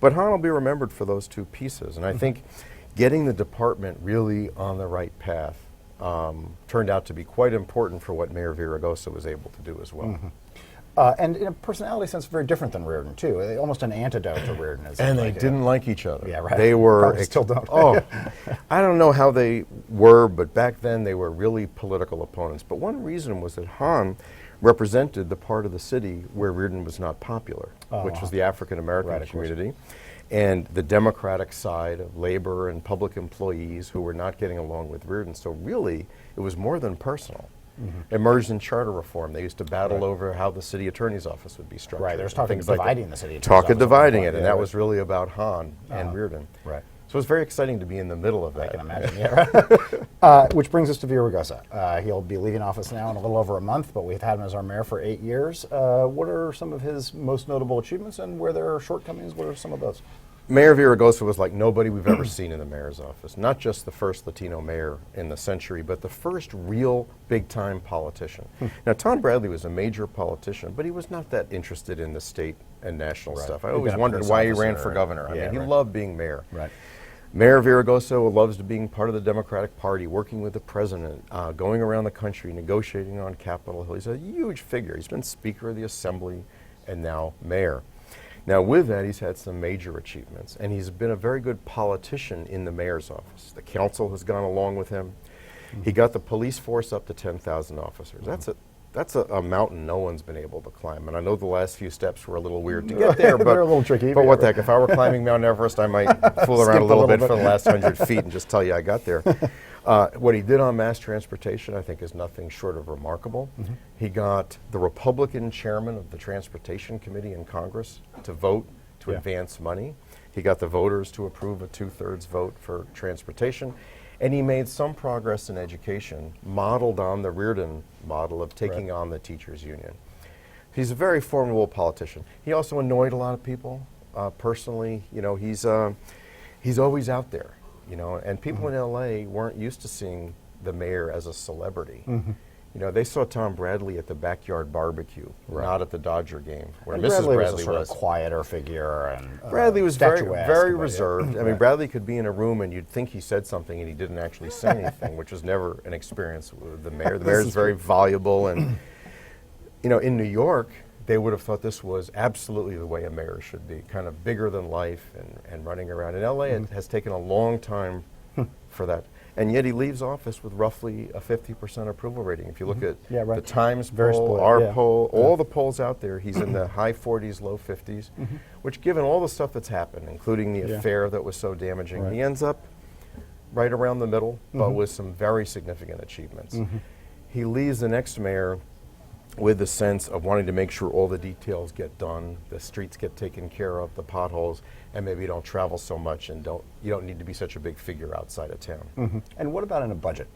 But Hahn will be remembered for those two pieces. And I think getting the department really on the right path turned out to be quite important for what Mayor Villaraigosa was able to do as well. And in a personality sense, very different than Reardon, too. Almost an antidote to Reardon. And they didn't like each other. Yeah, right. They were. Probably still don't. Oh, I don't know how they were, but back then they were really political opponents. But one reason was that Hahn represented the part of the city where Reardon was not popular, which was the African American community, and the Democratic side of labor and public employees who were not getting along with Reardon. So really, it was more than personal. Emerged in charter reform. They used to battle over how the city attorney's office would be structured. Right, there's talk of things like dividing the city attorney's Talk of office. dividing it, and Yeah, that right. was really about Hahn and Reardon. Right. So it's very exciting to be in the middle of that. I can imagine, which brings us to Villaraigosa. He'll be leaving office now in a little over a month, but we've had him as our mayor for 8 years. What are some of his most notable achievements, and where there are shortcomings, what are some of those? Mayor Villaraigosa was like nobody we've ever seen in the mayor's office. Not just the first Latino mayor in the century, but the first real big-time politician. Now, Tom Bradley was a major politician, but he was not that interested in the state and national stuff. I He'd always been a wondered police why he officer ran for governor. I yeah, mean, he right. loved being mayor. Right. Mayor Villaraigosa loves being part of the Democratic Party, working with the president, going around the country, negotiating on Capitol Hill. He's a huge figure. He's been Speaker of the Assembly and now mayor. Now, with that, he's had some major achievements, and he's been a very good politician in the mayor's office. The council has gone along with him. He got the police force up to 10,000 officers. That's a mountain no one's been able to climb. And I know the last few steps were a little weird to get there, but They're a little tricky. But what the heck? If I were climbing Mount Everest, I might fool around a little bit for the last 100 feet and just tell you I got there. What he did on mass transportation, I think, is nothing short of remarkable. He got the Republican chairman of the Transportation Committee in Congress to vote to advance money. He got the voters to approve a 2/3 vote for transportation. And he made some progress in education, modeled on the Reardon model of taking on the teachers' union. He's a very formidable politician. He also annoyed a lot of people personally. You know, he's always out there. You know, and people in LA weren't used to seeing the mayor as a celebrity. You know, they saw Tom Bradley at the backyard barbecue, not at the Dodger game, where And Mrs. Bradley Bradley was a sort was. of quieter figure, and Bradley was very, statuesque, very but reserved. I mean, Bradley could be in a room and you'd think he said something and he didn't actually say anything, which was never an experience with the mayor. The mayor's very voluble, and you know, in New York, they would have thought this was absolutely the way a mayor should be, kind of bigger than life and running around. In LA, it has taken a long time for that. And yet he leaves office with roughly a 50% approval rating. If you look at the Times Very poll, split, our yeah. poll, all the polls out there, he's in the high 40s, low 50s, which given all the stuff that's happened, including the affair that was so damaging, he ends up right around the middle, but with some very significant achievements. He leaves the next mayor with the sense of wanting to make sure all the details get done, the streets get taken care of, the potholes, and maybe you don't travel so much and you don't need to be such a big figure outside of town. And what about in a budget?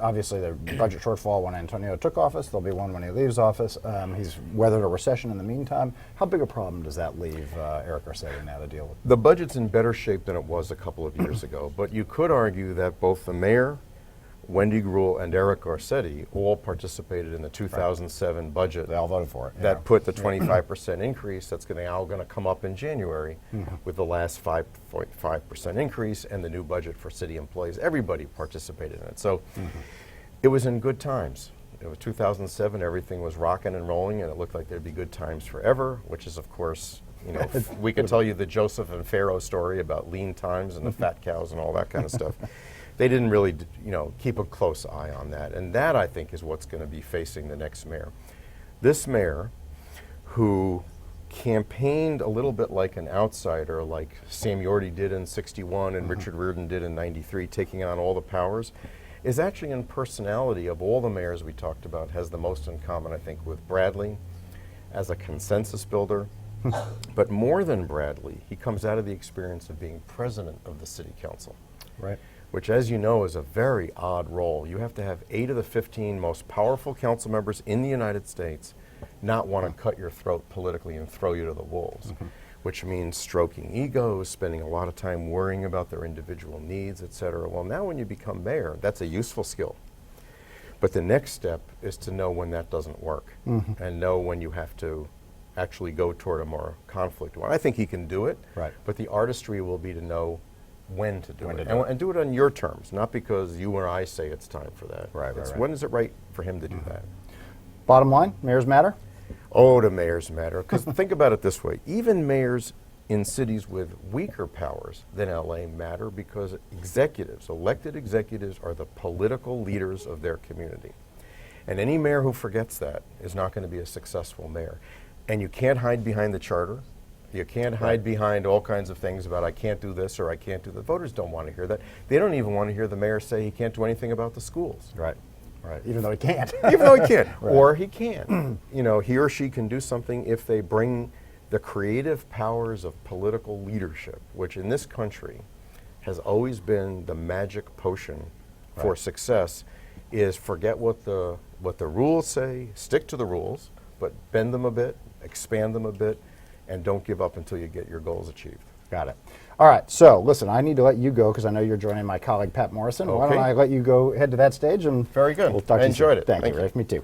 Obviously, the budget shortfall when Antonio took office. There'll be one when he leaves office. He's weathered a recession in the meantime. How big a problem does that leave Eric Garcetti now to deal with? The budget's in better shape than it was a couple of years ago, but you could argue that both the mayor, Wendy Gruhl, and Eric Garcetti all participated in the 2007 budget. They all voted for it. That put the 25% increase that's now going to come up in January with the last 5.5% increase and the new budget for city employees. Everybody participated in it. So it was in good times. It was 2007, everything was rocking and rolling, and it looked like there'd be good times forever, which is, of course, you know, we could tell you the Joseph and Pharaoh story about lean times and the fat cows and all that kind of stuff. They didn't really, you know, keep a close eye on that. And that, I think, is what's going to be facing the next mayor. This mayor, who campaigned a little bit like an outsider, like Sam Yorty did in '61 and Richard Reardon did in '93, taking on all the powers, is actually in personality of all the mayors we talked about, has the most in common, I think, with Bradley as a consensus builder. But more than Bradley, he comes out of the experience of being president of the city council. Right. Which, as you know, is a very odd role. You have to have 8 of the 15 most powerful council members in the United States not want to cut your throat politically and throw you to the wolves, which means stroking egos, spending a lot of time worrying about their individual needs, et cetera. Well, now when you become mayor, that's a useful skill. But the next step is to know when that doesn't work and know when you have to actually go toward a more conflict one. I think he can do it, but the artistry will be to know when to do it. And do it on your terms, not because you or I say it's time for that. When is it right for him to do that? Bottom line, mayors matter? Oh, the mayors matter. Because think about it this way. Even mayors in cities with weaker powers than LA matter because executives, elected executives, are the political leaders of their community. And any mayor who forgets that is not going to be a successful mayor. And you can't hide behind the charter. You can't hide behind all kinds of things about I can't do this or I can't do that. Voters don't want to hear that. They don't even want to hear the mayor say he can't do anything about the schools. Right. Even though he can't. Even though he can't. Right. Or he can. You know, he or she can do something if they bring the creative powers of political leadership, which in this country has always been the magic potion for success, is forget what the rules say, stick to the rules, but bend them a bit, expand them a bit, and don't give up until you get your goals achieved. Got it. All right, so listen, I need to let you go because I know you're joining my colleague Pat Morrison. Why don't I let you go head to that stage and very good. We'll talk to I you soon. enjoyed it. Thank Thank you, you. Rafe. Me too.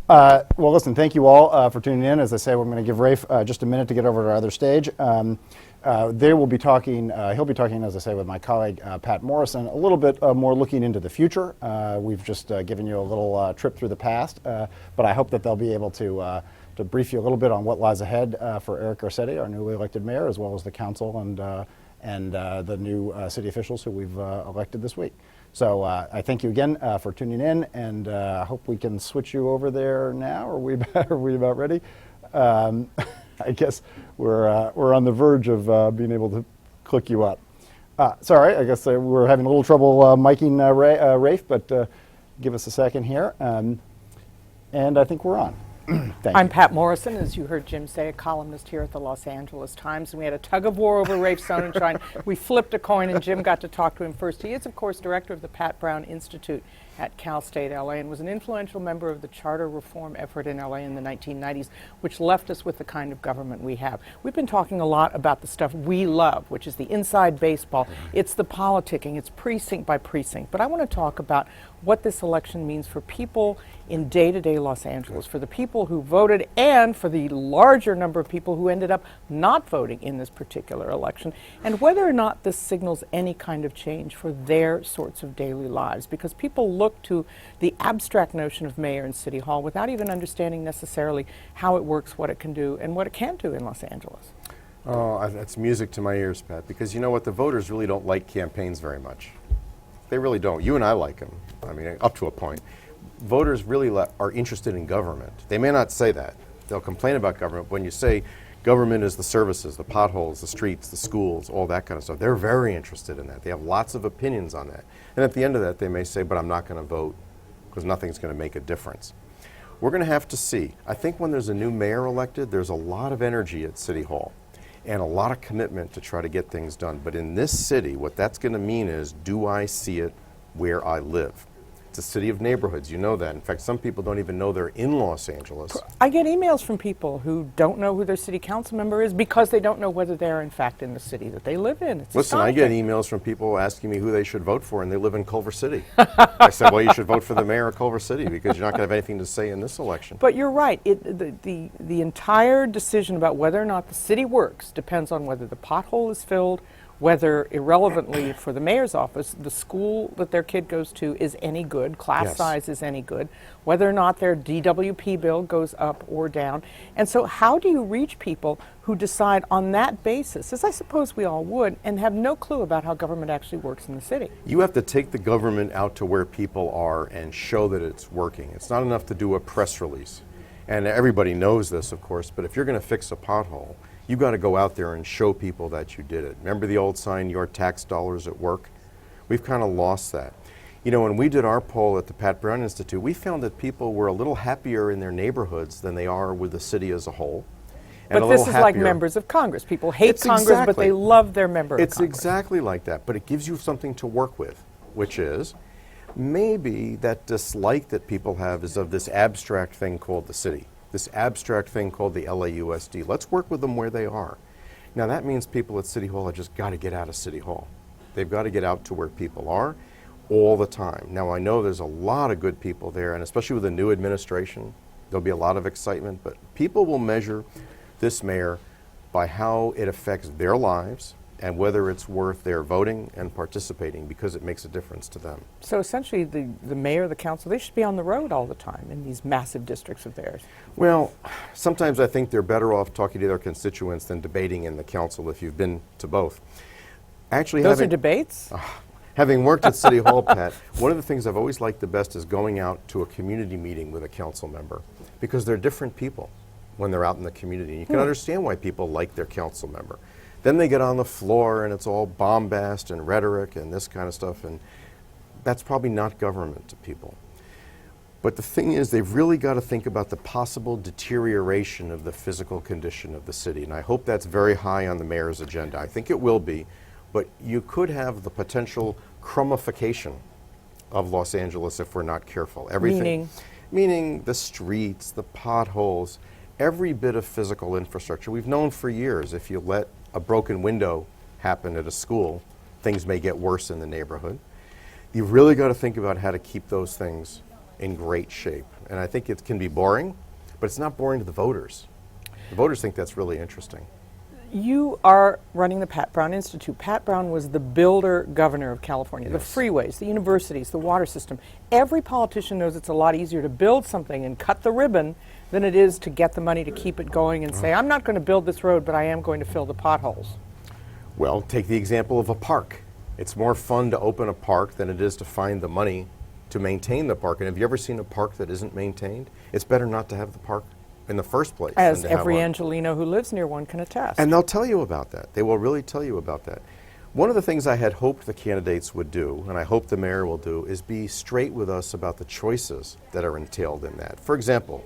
Well, listen, thank you all for tuning in. As I say, we're going to give Rafe just a minute to get over to our other stage. They will be talking, he'll be talking, as I say, with my colleague Pat Morrison, a little bit more looking into the future. We've just given you a little trip through the past, but I hope that they'll be able to brief you a little bit on what lies ahead for Eric Garcetti, our newly elected mayor, as well as the council and the new city officials who we've elected this week. So I thank you again for tuning in, and I hope we can switch you over there now. Are we about ready? I guess we're on the verge of being able to click you up. Sorry, I guess we're having a little trouble miking Rafe, but give us a second here, and I think we're on. I'm Pat Morrison, as you heard Jim say, a columnist here at the Los Angeles Times, and we had a tug of war over Rafe Sonnenschein. We flipped a coin, and Jim got to talk to him first. He is, of course, director of the Pat Brown Institute at Cal State LA and was an influential member of the charter reform effort in LA in the 1990s, which left us with the kind of government we have. We've been talking a lot about the stuff we love, which is the inside baseball. It's the politicking. It's precinct by precinct. But I want to talk about what this election means for people in day-to-day Los Angeles, for the people who voted and for the larger number of people who ended up not voting in this particular election, and whether or not this signals any kind of change for their sorts of daily lives. Because people look to the abstract notion of mayor and city hall without even understanding necessarily how it works, what it can do, and what it can't do in Los Angeles. Oh, that's music to my ears, Pat, because you know what? The voters really don't like campaigns very much. They really don't. You and I like them. I mean, up to a point. Voters really are interested in government. They may not say that. They'll complain about government. When you say government is the services, the potholes, the streets, the schools, all that kind of stuff, they're very interested in that. They have lots of opinions on that. And at the end of that, they may say, but I'm not going to vote because nothing's going to make a difference. We're going to have to see. I think when there's a new mayor elected, there's a lot of energy at City Hall and a lot of commitment to try to get things done. But in this city, what that's going to mean is, do I see it where I live? It's a city of neighborhoods, you know that. In fact, some people don't even know they're in Los Angeles. I get emails from people who don't know who their city council member is because they don't know whether they're in fact in the city that they live in. It's Listen, I get emails from people asking me who they should vote for, and they live in Culver City. I said, well, you should vote for the mayor of Culver City because you're not going to have anything to say in this election. But you're right. The entire decision about whether or not the city works depends on whether the pothole is filled, whether, irrelevantly for the mayor's office, the school that their kid goes to is any good, class size is any good, whether or not their DWP bill goes up or down. And so how do you reach people who decide on that basis, as I suppose we all would, and have no clue about how government actually works in the city? You have to take the government out to where people are and show that it's working. It's not enough to do a press release. And everybody knows this, of course, but if you're going to fix a pothole, you've got to go out there and show people that you did it. Remember the old sign, your tax dollars at work? We've kind of lost that. You know, when we did our poll at the Pat Brown Institute, we found that people were a little happier in their neighborhoods than they are with the city as a whole. And but this is like members of Congress. People hate Congress, but they love their member of Congress. It's exactly like that, but it gives you something to work with, which is maybe that dislike that people have is of this abstract thing called the city. This abstract thing called the LAUSD. Let's work with them where they are. Now that means people at City Hall have just got to get out of City Hall. They've got to get out to where people are all the time. Now I know there's a lot of good people there, and especially with the new administration, there'll be a lot of excitement, but people will measure this mayor by how it affects their lives and whether it's worth their voting and participating because it makes a difference to them. So essentially the mayor, the council, they should be on the road all the time in these massive districts of theirs. Well, sometimes I think they're better off talking to their constituents than debating in the council if you've been to both. Actually, Those are debates? Having worked at City Hall, Pat, one of the things I've always liked the best is going out to a community meeting with a council member because they're different people when they're out in the community. You can understand why people like their council member. Then they get on the floor and it's all bombast and rhetoric and this kind of stuff, and that's probably not government to people. But the thing is, they've really got to think about the possible deterioration of the physical condition of the city, and I hope that's very high on the mayor's agenda. I think it will be, but you could have the potential crumification of Los Angeles if we're not careful. Everything, meaning the streets, the potholes, every bit of physical infrastructure. We've known for years if you let a broken window happen at a school, things may get worse in the neighborhood. You've really got to think about how to keep those things in great shape. And I think it can be boring, but it's not boring to the voters. The voters think that's really interesting. You are running the Pat Brown Institute. Pat Brown was the builder governor of California. Yes. The freeways, the universities, the water system. Every politician knows it's a lot easier to build something and cut the ribbon than it is to get the money to keep it going and say, I'm not going to build this road, but I am going to fill the potholes. Well, take the example of a park. It's more fun to open a park than it is to find the money to maintain the park. And have you ever seen a park that isn't maintained? It's better not to have the park in the first place. As than to every have one. Angelino who lives near one can attest. And they'll tell you about that. They will really tell you about that. One of the things I had hoped the candidates would do, and I hope the mayor will do, is be straight with us about the choices that are entailed in that. For example,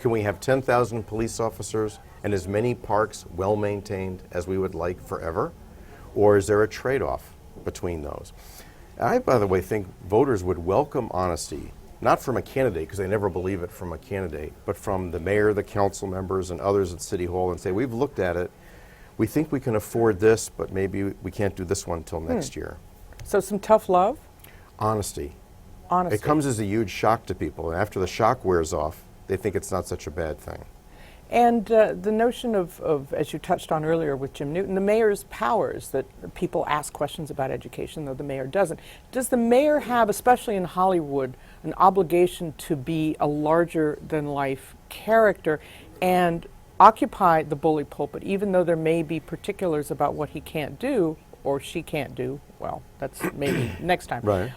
can we have 10,000 police officers and as many parks well maintained as we would like forever? Or is there a trade-off between those? I, by the way, think voters would welcome honesty, not from a candidate, because they never believe it from a candidate, but from the mayor, the council members, and others at City Hall and say, we've looked at it, we think we can afford this, but maybe we can't do this one until next year. So some tough love? Honesty. Honesty. It comes as a huge shock to people, and after the shock wears off, they think it's not such a bad thing. And the notion of, as you touched on earlier with Jim Newton, the mayor's powers, that people ask questions about education, though the mayor doesn't. Does the mayor have, especially in Hollywood, an obligation to be a larger-than-life character and occupy the bully pulpit, even though there may be particulars about what he can't do or she can't do? Well, that's maybe next time. Right.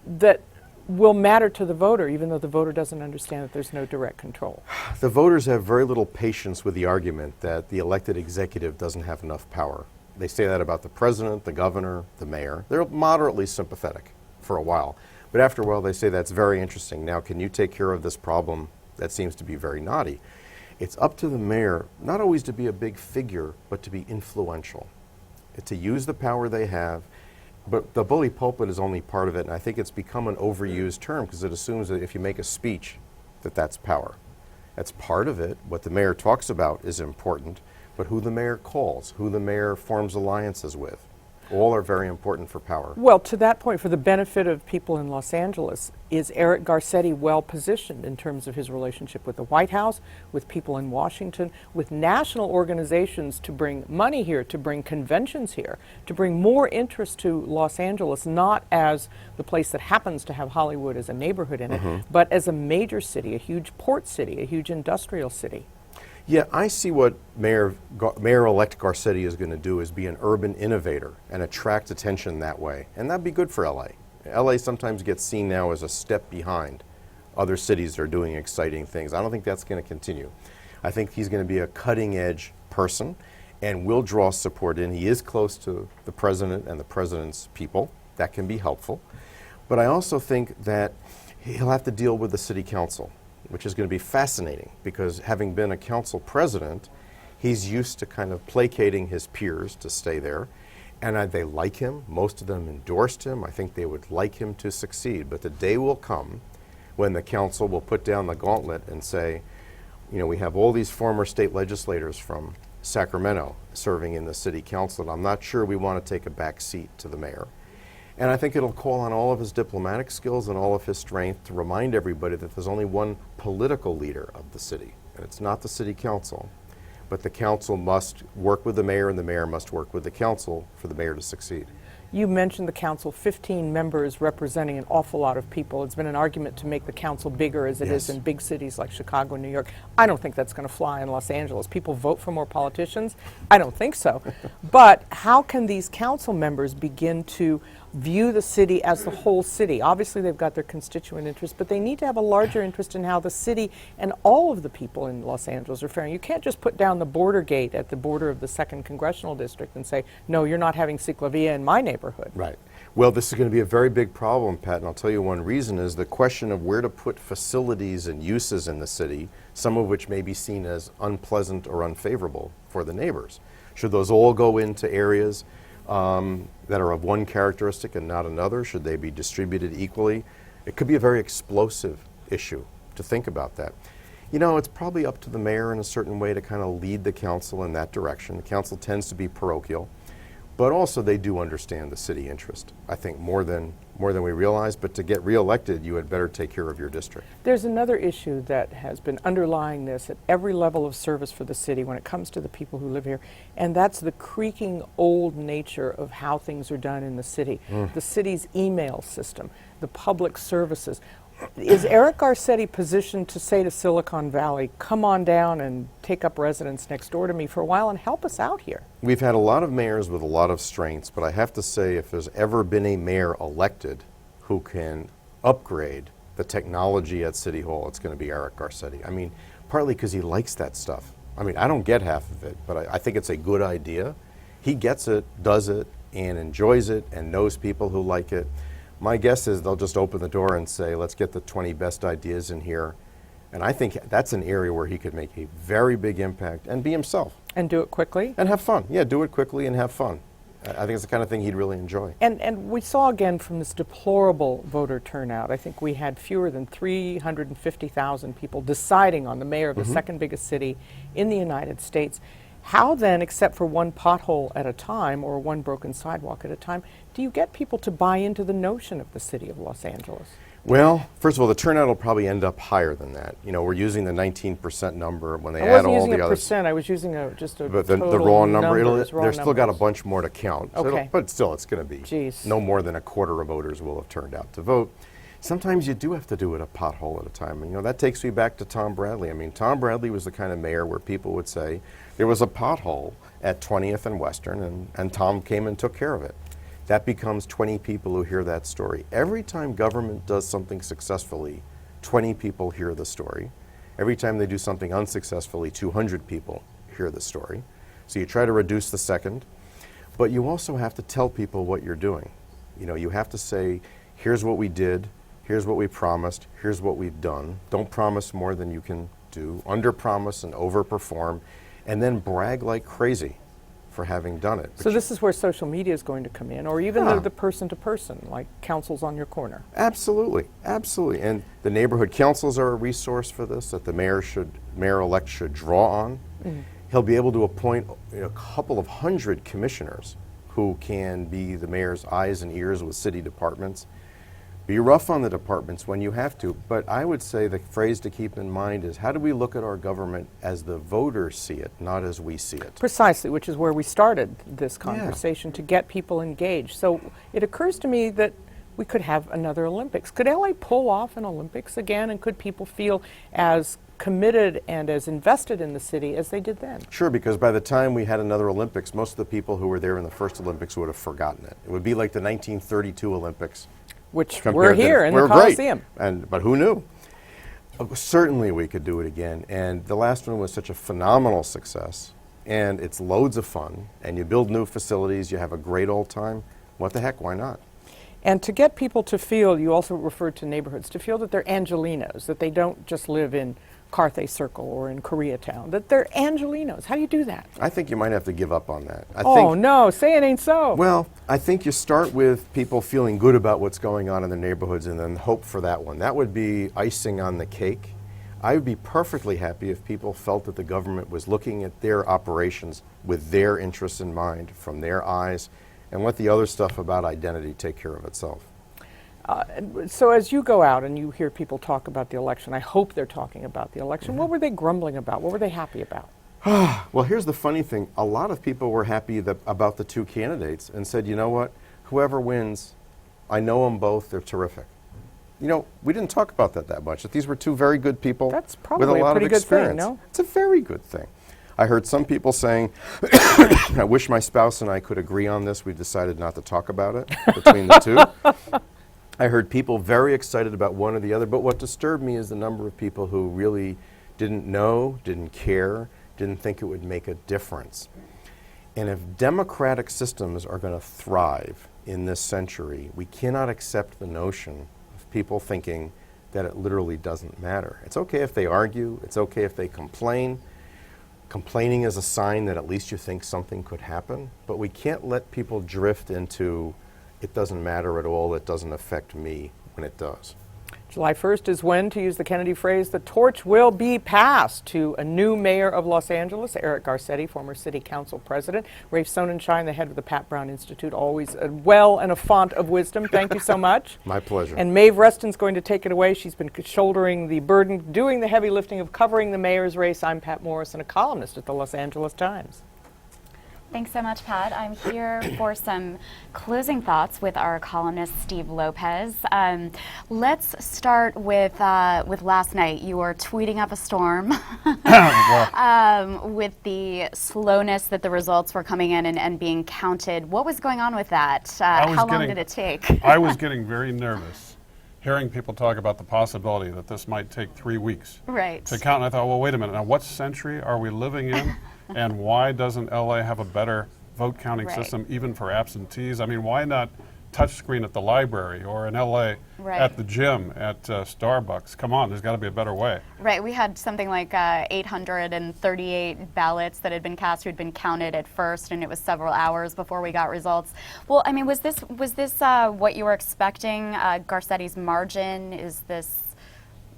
That will matter to the voter, even though the voter doesn't understand that there's no direct control. The voters have very little patience with the argument that the elected executive doesn't have enough power. They say that about the president, the governor, the mayor. They're moderately sympathetic for a while. But after a while, they say, that's very interesting. Now, can you take care of this problem that seems to be very naughty? It's up to the mayor not always to be a big figure, but to be influential, to use the power they have. But the bully pulpit is only part of it, and I think it's become an overused term because it assumes that if you make a speech, that that's power. That's part of it. What the mayor talks about is important, but who the mayor calls, who the mayor forms alliances with, all are very important for power. Well, to that point, for the benefit of people in Los Angeles, is Eric Garcetti well positioned in terms of his relationship with the White House, with people in Washington, with national organizations to bring money here, to bring conventions here, to bring more interest to Los Angeles, not as the place that happens to have Hollywood as a neighborhood in it, but as a major city, a huge port city, a huge industrial city? Yeah, I see what Mayor-elect Garcetti is going to do is be an urban innovator and attract attention that way. And that'd be good for LA. LA sometimes gets seen now as a step behind other cities that are doing exciting things. I don't think that's going to continue. I think he's going to be a cutting-edge person and will draw support in. He is close to the president and the president's people. That can be helpful. But I also think that he'll have to deal with the city council, which is going to be fascinating because having been a council president, he's used to kind of placating his peers to stay there. And they like him. Most of them endorsed him. I think they would like him to succeed. But the day will come when the council will put down the gauntlet and say, you know, we have all these former state legislators from Sacramento serving in the city council, and I'm not sure we want to take a back seat to the mayor. And I think it'll call on all of his diplomatic skills and all of his strength to remind everybody that there's only one political leader of the city, and it's not the city council. but the council must work with the mayor and the mayor must work with the council for the mayor to succeed. You mentioned the council, 15 members representing an awful lot of people. It's been an argument to make the council bigger as it is in big cities like Chicago and New York. I don't think that's going to fly in Los Angeles. People vote for more politicians? I don't think so. But how can these council members begin to view the city as the whole city? Obviously, they've got their constituent interests, but they need to have a larger interest in how the city and all of the people in Los Angeles are faring. You can't just put down the border gate at the border of the 2nd Congressional District and say, no, you're not having ciclovia in my neighborhood. Right. Well, this is going to be a very big problem, Pat, and I'll tell you one reason is the question of where to put facilities and uses in the city, some of which may be seen as unpleasant or unfavorable for the neighbors. Should those all go into areas that are of one characteristic and not another? Should they be distributed equally? It could be a very explosive issue to think about that. You know, it's probably up to the mayor in a certain way to kind of lead the council in that direction. The council tends to be parochial, but also they do understand the city interest, I think, more than we realize. But to get reelected, you had better take care of your district. There's another issue that has been underlying this at every level of service for the city when it comes to the people who live here, and that's the creaking old nature of how things are done in the city. The city's email system, the public services. Is Eric Garcetti positioned to say to Silicon Valley, come on down and take up residence next door to me for a while and help us out here? We've had a lot of mayors with a lot of strengths, but I have to say if there's ever been a mayor elected who can upgrade the technology at City Hall, it's going to be Eric Garcetti. I mean, partly because he likes that stuff. I mean, I don't get half of it, but I think it's a good idea. He gets it, does it, and enjoys it, and knows people who like it. My guess is they'll just open the door and say, let's get the 20 best ideas in here. And I think that's an area where he could make a very big impact and be himself. And do it quickly? And have fun. Yeah, do it quickly and have fun. I think it's the kind of thing he'd really enjoy. And we saw again from this deplorable voter turnout, I think we had fewer than 350,000 people deciding on the mayor of the second biggest city in the United States. How then, except for one pothole at a time or one broken sidewalk at a time, do you get people to buy into the notion of the city of Los Angeles? Well, first of all, the turnout will probably end up higher than that. You know, we're using the 19% number when they add all the others. I wasn't using a percent, I was using just a but the total raw number, numbers, still got a bunch more to count. So Okay. but still, it's going to be no more than a quarter of voters will have turned out to vote. Sometimes you do have to do it a pothole at a time. And, you know, that takes me back to Tom Bradley. I mean, Tom Bradley was the kind of mayor where people would say, there was a pothole at 20th and Western, and Tom came and took care of it. That becomes 20 people who hear that story. Every time government does something successfully, 20 people hear the story. Every time they do something unsuccessfully, 200 people hear the story. So you try to reduce the second, but you also have to tell people what you're doing. You know, you have to say, here's what we did, here's what we promised, here's what we've done. Don't promise more than you can do. Under-promise and over-perform, and then brag like crazy for having done it. So this is where social media is going to come in, or even the person-to-person, like councils on your corner. Absolutely, absolutely. And the neighborhood councils are a resource for this that the mayor-elect should draw on. He'll be able to appoint a couple of hundred commissioners who can be the mayor's eyes and ears with city departments. Be rough on the departments when you have to, but I would say the phrase to keep in mind is how do we look at our government as the voters see it, not as we see it? Precisely, which is where we started this conversation, to get people engaged. So it occurs to me that we could have another Olympics. Could LA pull off an Olympics again, and could people feel as committed and as invested in the city as they did then? Sure, because by the time we had another Olympics, most of the people who were there in the first Olympics would have forgotten it. It would be like the 1932 Olympics. Which we're here in the Coliseum. But who knew? Certainly we could do it again. And the last one was such a phenomenal success. And it's loads of fun. And you build new facilities. You have a great old time. What the heck? Why not? And to get people to feel, you also referred to neighborhoods, to feel that they're Angelinos, that they don't just live in Carthay Circle or in Koreatown, that they're Angelinos. How do you do that? I think you might have to give up on that. No, say it ain't so. Well, I think you start with people feeling good about what's going on in their neighborhoods and then hope for that one. That would be icing on the cake. I would be perfectly happy if people felt that the government was looking at their operations with their interests in mind, from their eyes, and let the other stuff about identity take care of itself. So as you go out and you hear people talk about the election, I hope they're talking about the election, what were they grumbling about? What were they happy about? Well, here's the funny thing. A lot of people were happy about the two candidates and said, you know what, whoever wins, I know them both, they're terrific. You know, we didn't talk about that much, that these were two very good people That's probably with a lot pretty of good thing, experience. no? It's a very good thing. I heard some people saying, I wish my spouse and I could agree on this. We decided not to talk about it between the two. I heard people very excited about one or the other, but what disturbed me is the number of people who really didn't know, didn't care, didn't think it would make a difference. And if democratic systems are going to thrive in this century, we cannot accept the notion of people thinking that it literally doesn't matter. It's okay if they argue, it's okay if they complain. Complaining is a sign that at least you think something could happen, but we can't let people drift into it doesn't matter at all, it doesn't affect me when it does. July 1st is when, to use the Kennedy phrase, the torch will be passed to a new mayor of Los Angeles, Eric Garcetti, former city council president. Rafe Sonnenschein, the head of the Pat Brown Institute, always a well and a font of wisdom. Thank you so much. My pleasure. And Maeve Rustin's going to take it away. She's been shouldering the burden, doing the heavy lifting of covering the mayor's race. I'm Pat Morrison, a columnist at the Los Angeles Times. Thanks so much, Pat. I'm here for some closing thoughts with our columnist, Steve Lopez. Let's start with last night. You were tweeting up a storm with the slowness that the results were coming in and being counted. What was going on with that? How long did it take? I was getting very nervous hearing people talk about the possibility that this might take 3 weeks Right. to count. And I thought, well, wait a minute. Now, what century are we living in? And why doesn't LA have a better vote counting Right. system even for absentees? I mean, why not touchscreen at the library or in LA Right. at the gym, at Starbucks? Come on, there's got to be a better way. Right, we had something like 838 ballots that had been cast who had been counted at first, and it was several hours before we got results. Well, I mean, was this what you were expecting? Garcetti's margin,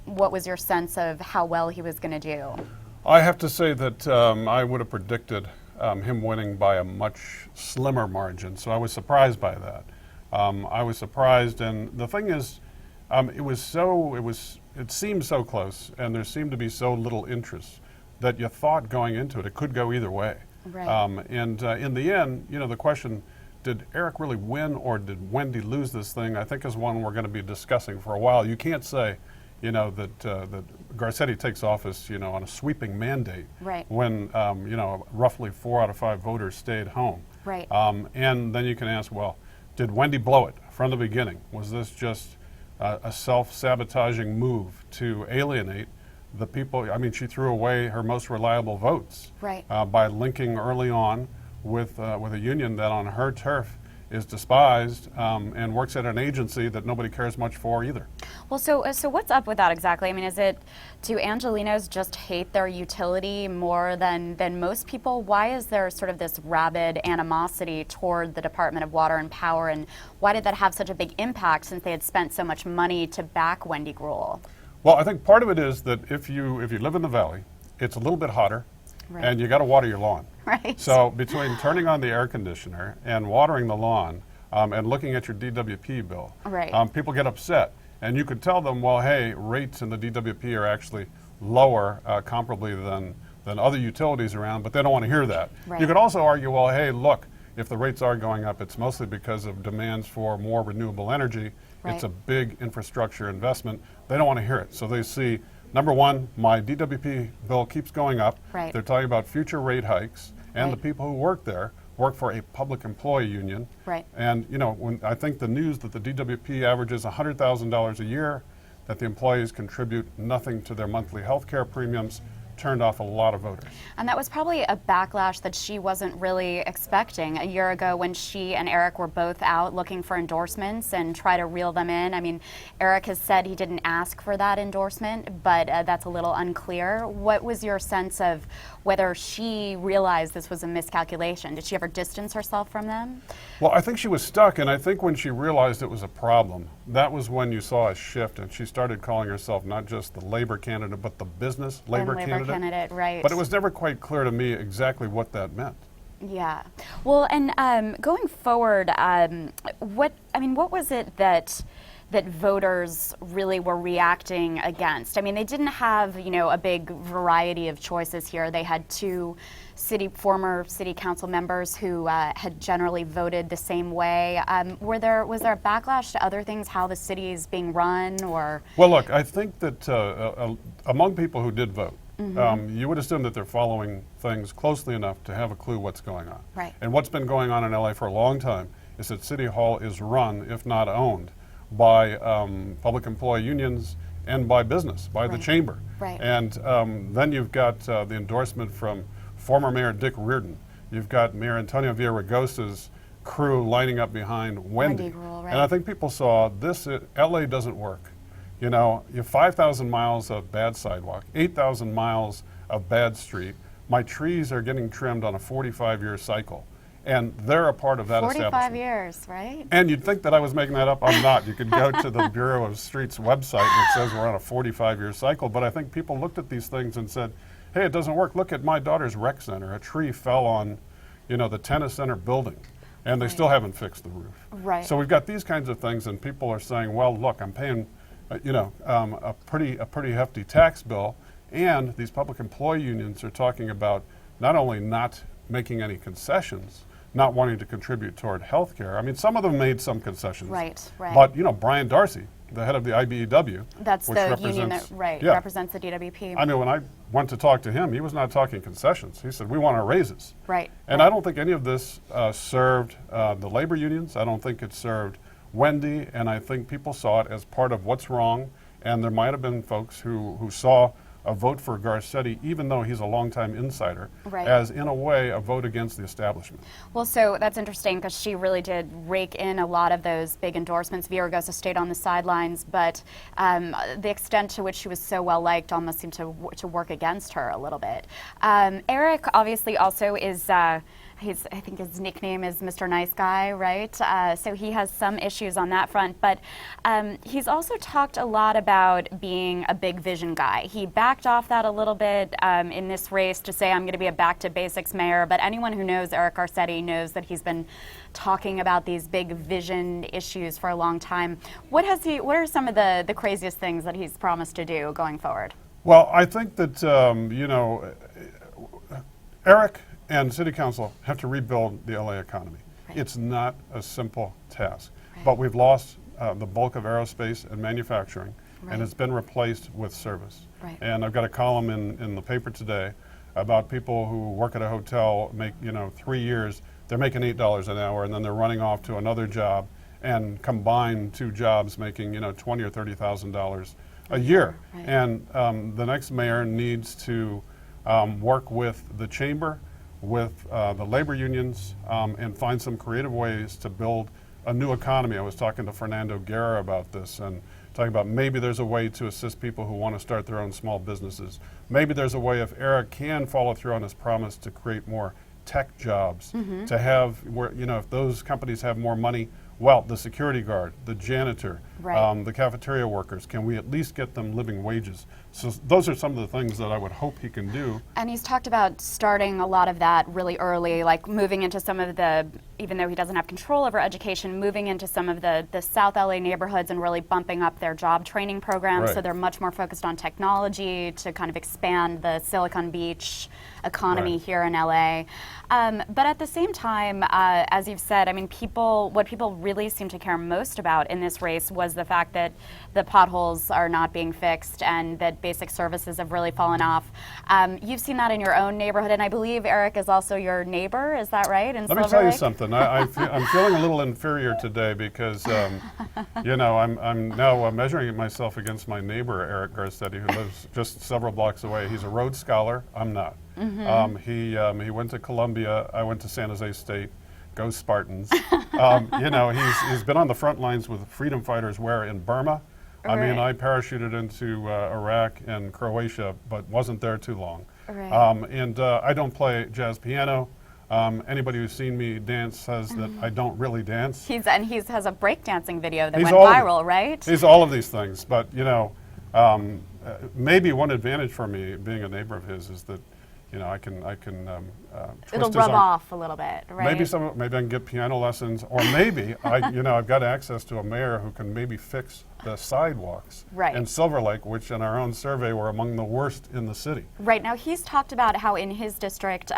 what was your sense of how well he was going to do? I have to say that I would have predicted him winning by a much slimmer margin, so I was surprised by that. I was surprised, and the thing is, it seemed so close, and there seemed to be so little interest that you thought going into it could go either way. Right. In the end, the question, did Eric really win or did Wendy lose this thing, I think is one we're going to be discussing for a while. You can't say, that Garcetti takes office, on a sweeping mandate, Right. when, roughly 4 out of 5 voters stayed home. Right. And then you can ask, well, did Wendy blow it from the beginning? Was this just a self-sabotaging move to alienate the people? I mean, she threw away her most reliable votes Right. By linking early on with a union that on her turf is despised and works at an agency that nobody cares much for either. Well, so what's up with that exactly? I mean, do Angelenos just hate their utility more than most people? Why is there sort of this rabid animosity toward the Department of Water and Power, and why did that have such a big impact since they had spent so much money to back Wendy Gruhl? Well, I think part of it is that if you live in the valley, it's a little bit hotter, Right. and you got to water your lawn. Right. So between turning on the air conditioner and watering the lawn and looking at your DWP bill, Right. People get upset. And you could tell them, well, hey, rates in the DWP are actually lower comparably than other utilities around, but they don't want to hear that. Right. You could also argue, well, hey, look, if the rates are going up, it's mostly because of demands for more renewable energy. Right. It's a big infrastructure investment. They don't want to hear it. So they see, number one, my DWP bill keeps going up. Right. They're talking about future rate hikes, and Right. the people who work there work for a public employee union. Right. And when I think the news that the DWP averages $100,000 a year, that the employees contribute nothing to their monthly health care premiums, turned off a lot of voters. And that was probably a backlash that she wasn't really expecting a year ago when she and Eric were both out looking for endorsements and try to reel them in. I mean, Eric has said he didn't ask for that endorsement, but that's a little unclear. What was your sense of whether she realized this was a miscalculation? Did she ever distance herself from them? Well, I think she was stuck, and I think when she realized it was a problem, that was when you saw a shift, and she started calling herself not just the labor candidate, but the business labor candidate. Right. But it was never quite clear to me exactly what that meant. Yeah. Well, and going forward, what was it that that voters really were reacting against? I mean, they didn't have, a big variety of choices here. They had two former city council members who had generally voted the same way. Was there a backlash to other things, how the city is being run, or? Well, look, I think that among people who did vote, you would assume that they're following things closely enough to have a clue what's going on. Right. And what's been going on in LA for a long time is that City Hall is run, if not owned, by public employee unions and by business, by the chamber. Right. And then you've got the endorsement from former Mayor Dick Reardon. You've got Mayor Antonio Villaraigosa's crew lining up behind Wendy. Gruhl, right. And I think people saw this, LA doesn't work. You have 5,000 miles of bad sidewalk, 8,000 miles of bad street. My trees are getting trimmed on a 45-year cycle. And they're a part of that 45 establishment. years, right? And you'd think that I was making that up. I'm not. You could go to the Bureau of Streets website and it says we're on a 45-year cycle. But I think people looked at these things and said, hey, it doesn't work. Look at my daughter's rec center. A tree fell on, the tennis center building, and they still haven't fixed the roof. Right. So we've got these kinds of things, and people are saying, well, look, I'm paying, a pretty hefty tax bill, and these public employee unions are talking about not only not making any concessions, not wanting to contribute toward health care. I mean, some of them made some concessions. Right. But, Brian Darcy, the head of the IBEW, that's which the union that represents the DWP. I mean, when I went to talk to him, he was not talking concessions. He said, we want our raises. Right. And I don't think any of this served the labor unions. I don't think it served Wendy. And I think people saw it as part of what's wrong. And there might have been folks who saw a vote for Garcetti, even though he's a longtime insider, as, in a way, a vote against the establishment. Well, so that's interesting because she really did rake in a lot of those big endorsements. Villaraigosa stayed on the sidelines, but the extent to which she was so well liked almost seemed to work against her a little bit. Eric obviously also is. I think his nickname is Mr. Nice Guy, right? So he has some issues on that front, but he's also talked a lot about being a big vision guy. He backed off that a little bit in this race to say, I'm going to be a back to basics mayor, but anyone who knows Eric Garcetti knows that he's been talking about these big vision issues for a long time. What are some of the craziest things that he's promised to do going forward? Well, I think that, Eric and City Council have to rebuild the LA economy. Right. It's not a simple task, but we've lost the bulk of aerospace and manufacturing, and it's been replaced with service. Right. And I've got a column in the paper today about people who work at a hotel, make 3 years, they're making $8 an hour, and then they're running off to another job, and combine two jobs making $20,000 or $30,000 a year. Right. And the next mayor needs to work with the chamber, with the labor unions, and find some creative ways to build a new economy. I was talking to Fernando Guerra about this and talking about maybe there's a way to assist people who want to start their own small businesses. Maybe there's a way, if Eric can follow through on his promise, to create more tech jobs, to have where, if those companies have more money, well, the security guard, the janitor, the cafeteria workers, can we at least get them living wages? So those are some of the things that I would hope he can do. And he's talked about starting a lot of that really early, like moving into some of the, even though he doesn't have control over education, moving into some of the South LA neighborhoods and really bumping up their job training programs so they're much more focused on technology to kind of expand the Silicon Beach economy here in LA. But at the same time, as you've said, I mean, what people really seem to care most about in this race was the fact that the potholes are not being fixed and that basic services have really fallen off. You've seen that in your own neighborhood, and I believe Eric is also your neighbor. Is that right? Let me tell you something. I'm feeling a little inferior today because, I'm now measuring myself against my neighbor, Eric Garcetti, who lives just several blocks away. He's a Rhodes Scholar. I'm not. He went to Columbia. I went to San Jose State. Go Spartans. He's been on the front lines with freedom fighters where in Burma. I mean, I parachuted into Iraq and Croatia, but wasn't there too long. I don't play jazz piano. Anybody who's seen me dance says that I don't really dance. He has a breakdancing video that went viral, right? He's all of these things, but maybe one advantage for me being a neighbor of his is that you know, I can twist It'll his rub arm. off a little bit, right? Maybe I can get piano lessons, or maybe I've got access to a mayor who can maybe fix the sidewalks Right. in Silver Lake, which in our own survey were among the worst in the city. Right. Now, he's talked about how in his district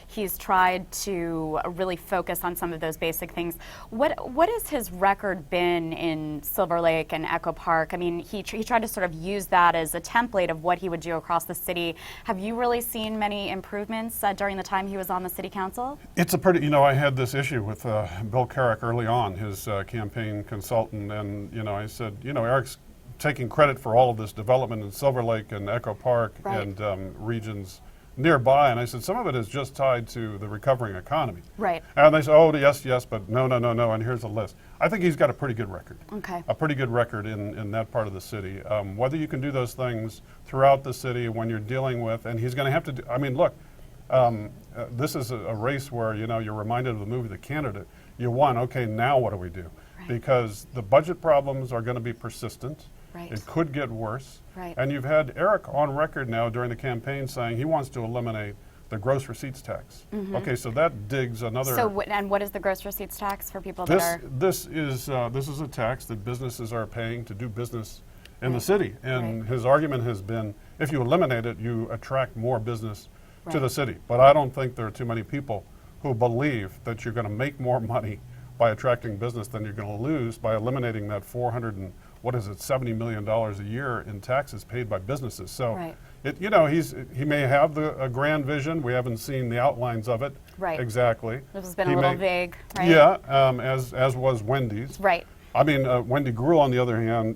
he's tried to really focus on some of those basic things. What has his record been in Silver Lake and Echo Park? I mean, he tried to sort of use that as a template of what he would do across the city. Have you really seen many improvements during the time he was on the city council? It's a pretty, I had this issue with Bill Carrick early on, his campaign consultant, and, I said, Eric's taking credit for all of this development in Silver Lake and Echo Park and regions nearby, and I said, some of it is just tied to the recovering economy. Right. And they said, oh, yes, but no, and here's a list. I think he's got a pretty good record. Okay. A pretty good record in that part of the city. Whether you can do those things throughout the city when you're dealing with, and he's going to have to do, look, this is a race where, you're reminded of the movie The Candidate. You won, okay, now what do we do? Right. Because the budget problems are going to be persistent. Right. It could get worse. Right. And you've had Eric on record now during the campaign saying he wants to eliminate the gross receipts tax. Mhm. Okay, so that digs another. So, and what is the gross receipts tax for people that are? This is a tax that businesses are paying to do business in the Right. city. And his argument has been, if you eliminate it, you attract more business to Right. the city. But I don't think there are too many people who believe that you're going to make more money by attracting business than you're going to lose by eliminating that $70 million a year in taxes paid by businesses. So, Right. he may have a grand vision. We haven't seen the outlines of it Right. exactly. This has been He a little may- vague, right? Yeah, as was Wendy's. Right. Wendy Gruhl, on the other hand,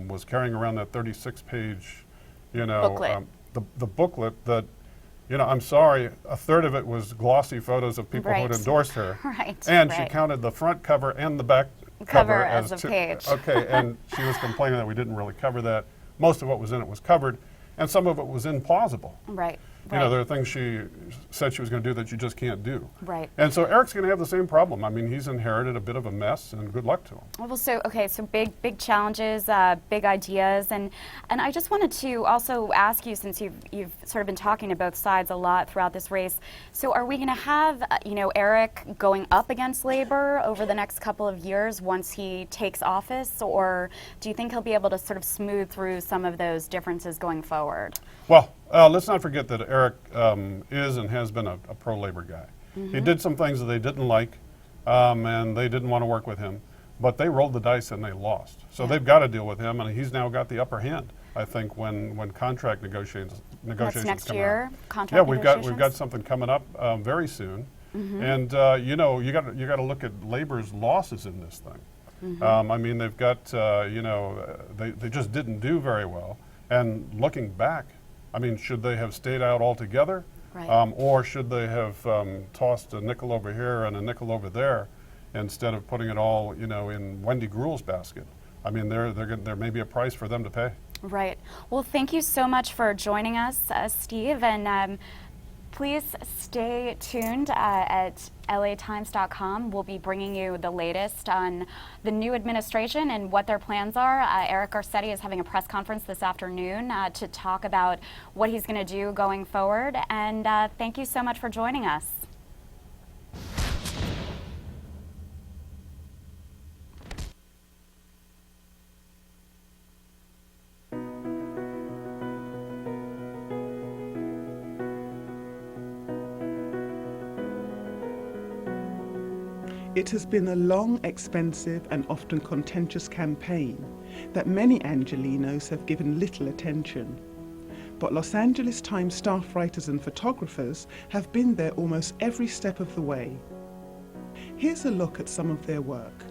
was carrying around that 36-page, Booklet. The booklet that, I'm sorry, a third of it was glossy photos of people who had Right. endorsed her. Right, And she right. counted the front cover and the back Cover cover as a two. page. Okay, and she was complaining that we didn't really cover that. Most of what was in it was covered, and some of it was implausible. Right. There are things she said she was going to do that you just can't do. Right. And so Eric's going to have the same problem. He's inherited a bit of a mess, and good luck to him. Well, so big challenges, big ideas, and I just wanted to also ask you, since you've sort of been talking to both sides a lot throughout this race. So, are we going to have Eric going up against Labor over the next couple of years once he takes office, or do you think he'll be able to sort of smooth through some of those differences going forward? Well, let's not forget that Eric is and has been a pro-labor guy. Mhm. He did some things that they didn't like, and they didn't want to work with him, but they rolled the dice and they lost. So they've got to deal with him, and he's now got the upper hand, I think, when contract negotiations That's next come year, around. contract we've negotiations? got something coming up very soon, Mhm. and you got to look at labor's losses in this thing. Mhm. They've got they just didn't do very well, and looking back, should they have stayed out altogether? Right. Or should they have tossed a nickel over here and a nickel over there instead of putting it all, in Wendy Gruhl's basket? There may be a price for them to pay. Right. Well, thank you so much for joining us, Steve, and please stay tuned at LATimes.com. We'll be bringing you the latest on the new administration and what their plans are. Eric Garcetti is having a press conference this afternoon to talk about what he's going to do going forward, and thank you so much for joining us. It has been a long, expensive and often contentious campaign that many Angelenos have given little attention. But Los Angeles Times staff writers and photographers have been there almost every step of the way. Here's a look at some of their work.